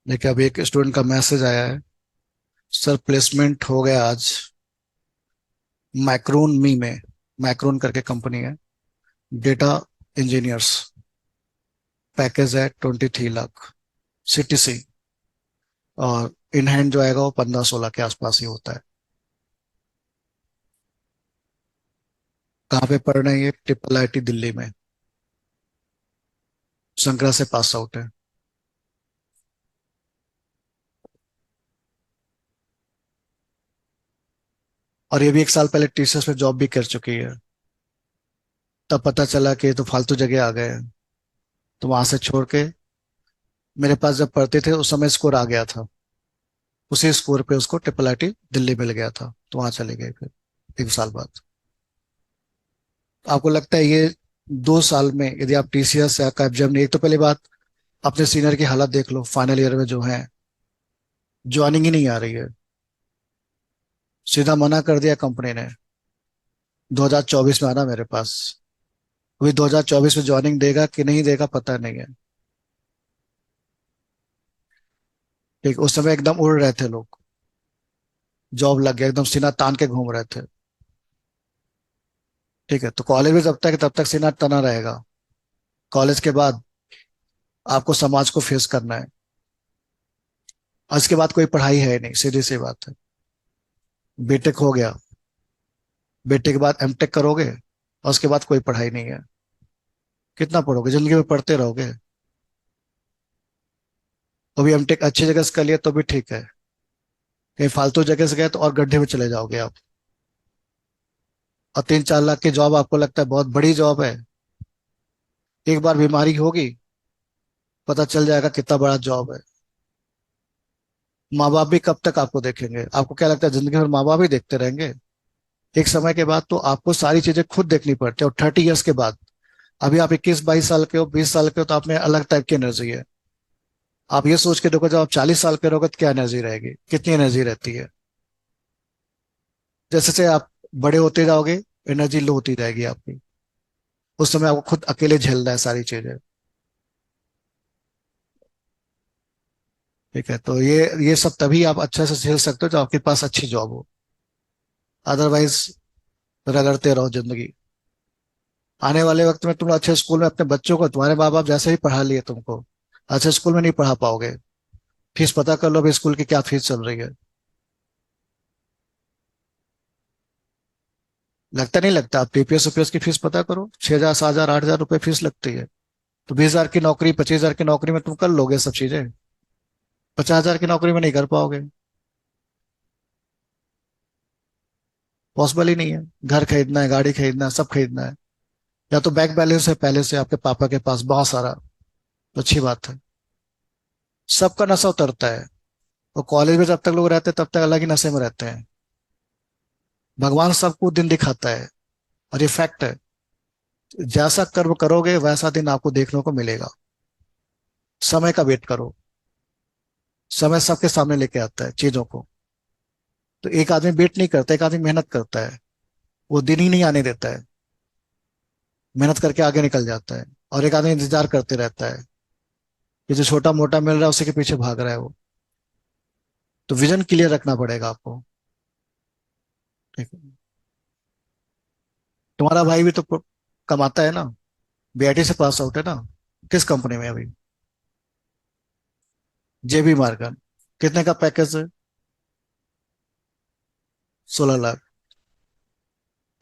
देखिए अभी एक स्टूडेंट का मैसेज आया है, सर प्लेसमेंट हो गया आज मैक्रोन मी में। मैक्रोन करके कंपनी है, डेटा इंजीनियर्स, पैकेज है 23 लाख सीटीसी, और इन हैंड जो आएगा वो 15-16 के आसपास ही होता है। कहाँ पे पढ़ रहे हैं ये, ट्रिपल आईटी दिल्ली में, शंकरा से पास आउट है। और ये भी 1 साल पहले टीसीएस में जॉब भी कर चुकी है। तब पता चला कि ये तो फालतू जगह आ गए हैं, तो वहां से छोड़ के मेरे पास जब पढ़ते थे उस समय स्कोर आ गया था, उसी स्कोर पे उसको ट्रिपल आईटी दिल्ली मिल गया था तो वहां चले गए फिर 1 साल बाद। आपको लगता है ये 2 साल में यदि आप टीसीएस या कैपजेम, एक तो पहली बात अपने सीनियर की हालत देख लो, फाइनल ईयर में जो है ज्वाइनिंग ही नहीं आ रही है, सीधा मना कर दिया कंपनी ने। 2024 में आना मेरे पास, अभी 2024 में ज्वाइनिंग देगा कि नहीं देगा पता नहीं है। ठीक, उस समय एकदम उड़ रहे थे लोग, जॉब लग गया एकदम सीना तान के घूम रहे थे। ठीक है, तो कॉलेज में जब तक है तब तक सीना तना रहेगा, कॉलेज के बाद आपको समाज को फेस करना है, और इसके बाद कोई पढ़ाई है नहीं, सीधी सी बात है। बीटेक हो गया, बीटेक के बाद एमटेक करोगे और उसके बाद कोई पढ़ाई नहीं है। कितना पढ़ोगे, जिंदगी में पढ़ते रहोगे। अभी एमटेक अच्छी जगह से कर लिया तो भी ठीक है, कहीं फालतू जगह से गए तो और गड्ढे में चले जाओगे आप। और 3-4 लाख की जॉब आपको लगता है बहुत बड़ी जॉब है, एक बार बीमारी होगी पता चल जाएगा कितना बड़ा जॉब है। माँ बाप भी कब तक आपको देखेंगे, आपको क्या लगता है जिंदगी भर माँ बाप ही देखते रहेंगे। एक समय के बाद तो आपको सारी चीजें खुद देखनी पड़ती है, और 30 ईयर्स के बाद, अभी आप 21-22 साल के हो, 20 साल के हो, तो आप में अलग टाइप की एनर्जी है। आप ये सोच के देखो जब आप 40 साल के रहोगे तो क्या एनर्जी रहेगी, कितनी एनर्जी रहती है। जैसे जैसे आप बड़े होते जाओगे एनर्जी लो होती जाएगी आपकी, उस समय आपको खुद अकेले झेलना है सारी चीजें। ठीक है, तो ये सब तभी आप अच्छे से झेल सकते हो जब आपके पास अच्छी जॉब हो। अदरवाइज रगड़ते रहो जिंदगी। आने वाले वक्त में तुम अच्छे स्कूल में अपने बच्चों को, तुम्हारे माँ बाप जैसे ही पढ़ा लिए तुमको, अच्छे स्कूल में नहीं पढ़ा पाओगे। फीस पता कर लो अभी स्कूल की क्या फीस चल रही है। लगता नहीं लगता? आप टीपीएस यूपीएस की फीस पता करो, 6,000 7,000 8,000 रुपये फीस लगती है। तो 20,000 की नौकरी, 25,000 की नौकरी में तुम कर लोगे सब चीजें? 50,000 की नौकरी में नहीं कर पाओगे। पॉसिबल ही नहीं है। घर खरीदना है, गाड़ी खरीदना है, सब खरीदना है। या तो बैंक बैलेंस है पहले से आपके पापा के पास बहुत सारा, तो अच्छी बात है। सबका नशा उतरता है। और कॉलेज में जब तक लोग रहते हैं तब तक अलग ही नशे में रहते हैं। भगवान सबको दिन दिखाता है, और ये फैक्ट है। जैसा कर्म करोगे वैसा दिन आपको देखने को मिलेगा। समय का वेट करो। समय सबके सामने लेके आता है चीजों को। तो एक आदमी वेट नहीं करता, एक आदमी मेहनत करता है। वो दिन ही नहीं आने देता है, मेहनत करके आगे निकल जाता है। और एक आदमी इंतजार करते रहता है कि जो छोटा मोटा मिल रहा है उसी के पीछे भाग रहा है वो। तो विजन क्लियर रखना पड़ेगा आपको। ठीक है। तुम्हारा भाई भी तो कमाता है ना, बीआईटी से पास आउट है ना। किस कंपनी में अभी? जेबी मार्गन। कितने का पैकेज है? 16 लाख।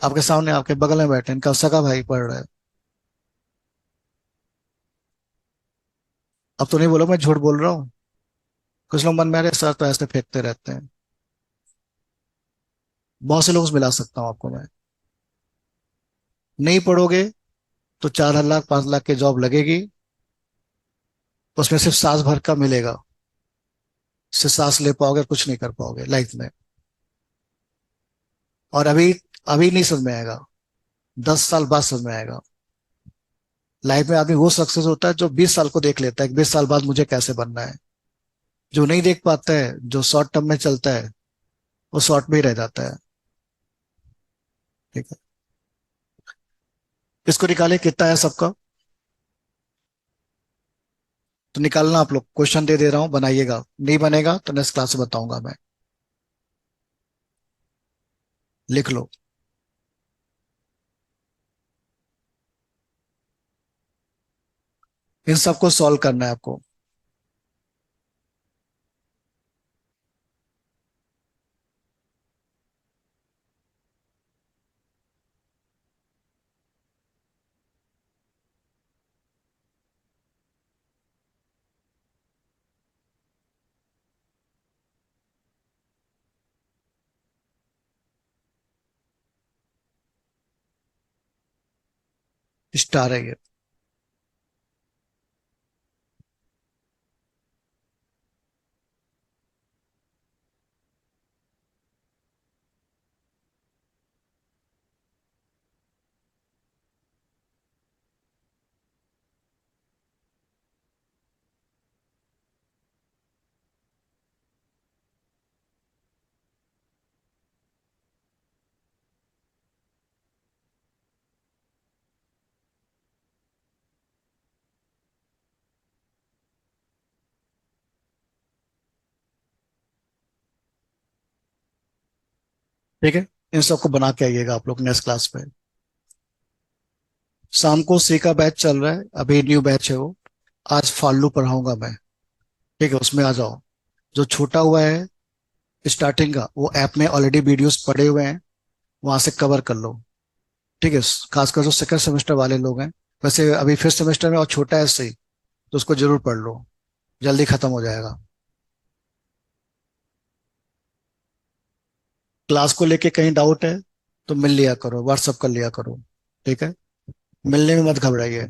आपके सामने आपके बगल में बैठे इनका सगा भाई पढ़ रहा है। अब तो नहीं बोलो मैं झूठ बोल रहा हूँ। कुछ लोग मन में, अरे सर तो ऐसे फेंकते रहते हैं। बहुत से लोग मिला सकता हूँ आपको मैं। नहीं पढ़ोगे तो 4 लाख 5 लाख की जॉब लगेगी। उसमें सिर्फ सांस भर का मिलेगा। सिर्फ सांस ले पाओगे, कुछ नहीं कर पाओगे लाइफ में। और अभी अभी नहीं समझ में आएगा, 10 साल बाद समझ में आएगा। लाइफ में आदमी वो सक्सेस होता है जो 20 साल को देख लेता है कि 20 साल बाद मुझे कैसे बनना है। जो नहीं देख पाता है, जो शॉर्ट टर्म में चलता है, वो शॉर्ट में ही रह जाता है। ठीक है। इसको निकाले कितना है सबका। तो निकालना आप लोग, क्वेश्चन दे रहा हूं बनाइएगा, नहीं बनेगा तो नेक्स्ट क्लास में बताऊंगा मैं। लिख लो। इन सबको सॉल्व करना है आपको। स्टार है ये। ठीक है। इन सबको बना के आइएगा आप लोग नेक्स्ट क्लास पे। शाम को सी का बैच चल रहा है, अभी न्यू बैच है वो। आज फालू पढ़ाऊंगा मैं। ठीक है, उसमें आ जाओ। जो छूटा हुआ है स्टार्टिंग का, वो ऐप में ऑलरेडी वीडियोस पड़े हुए हैं, वहां से कवर कर लो। ठीक है। खासकर जो सेकंड सेमेस्टर वाले लोग हैं। वैसे अभी फिफ्थ सेमेस्टर में और छोटा है सही, तो उसको जरूर पढ़ लो, जल्दी खत्म हो जाएगा। क्लास को लेके कहीं डाउट है तो मिल लिया करो, व्हाट्सअप कर लिया करो। ठीक है। मिलने में मत घबराइए।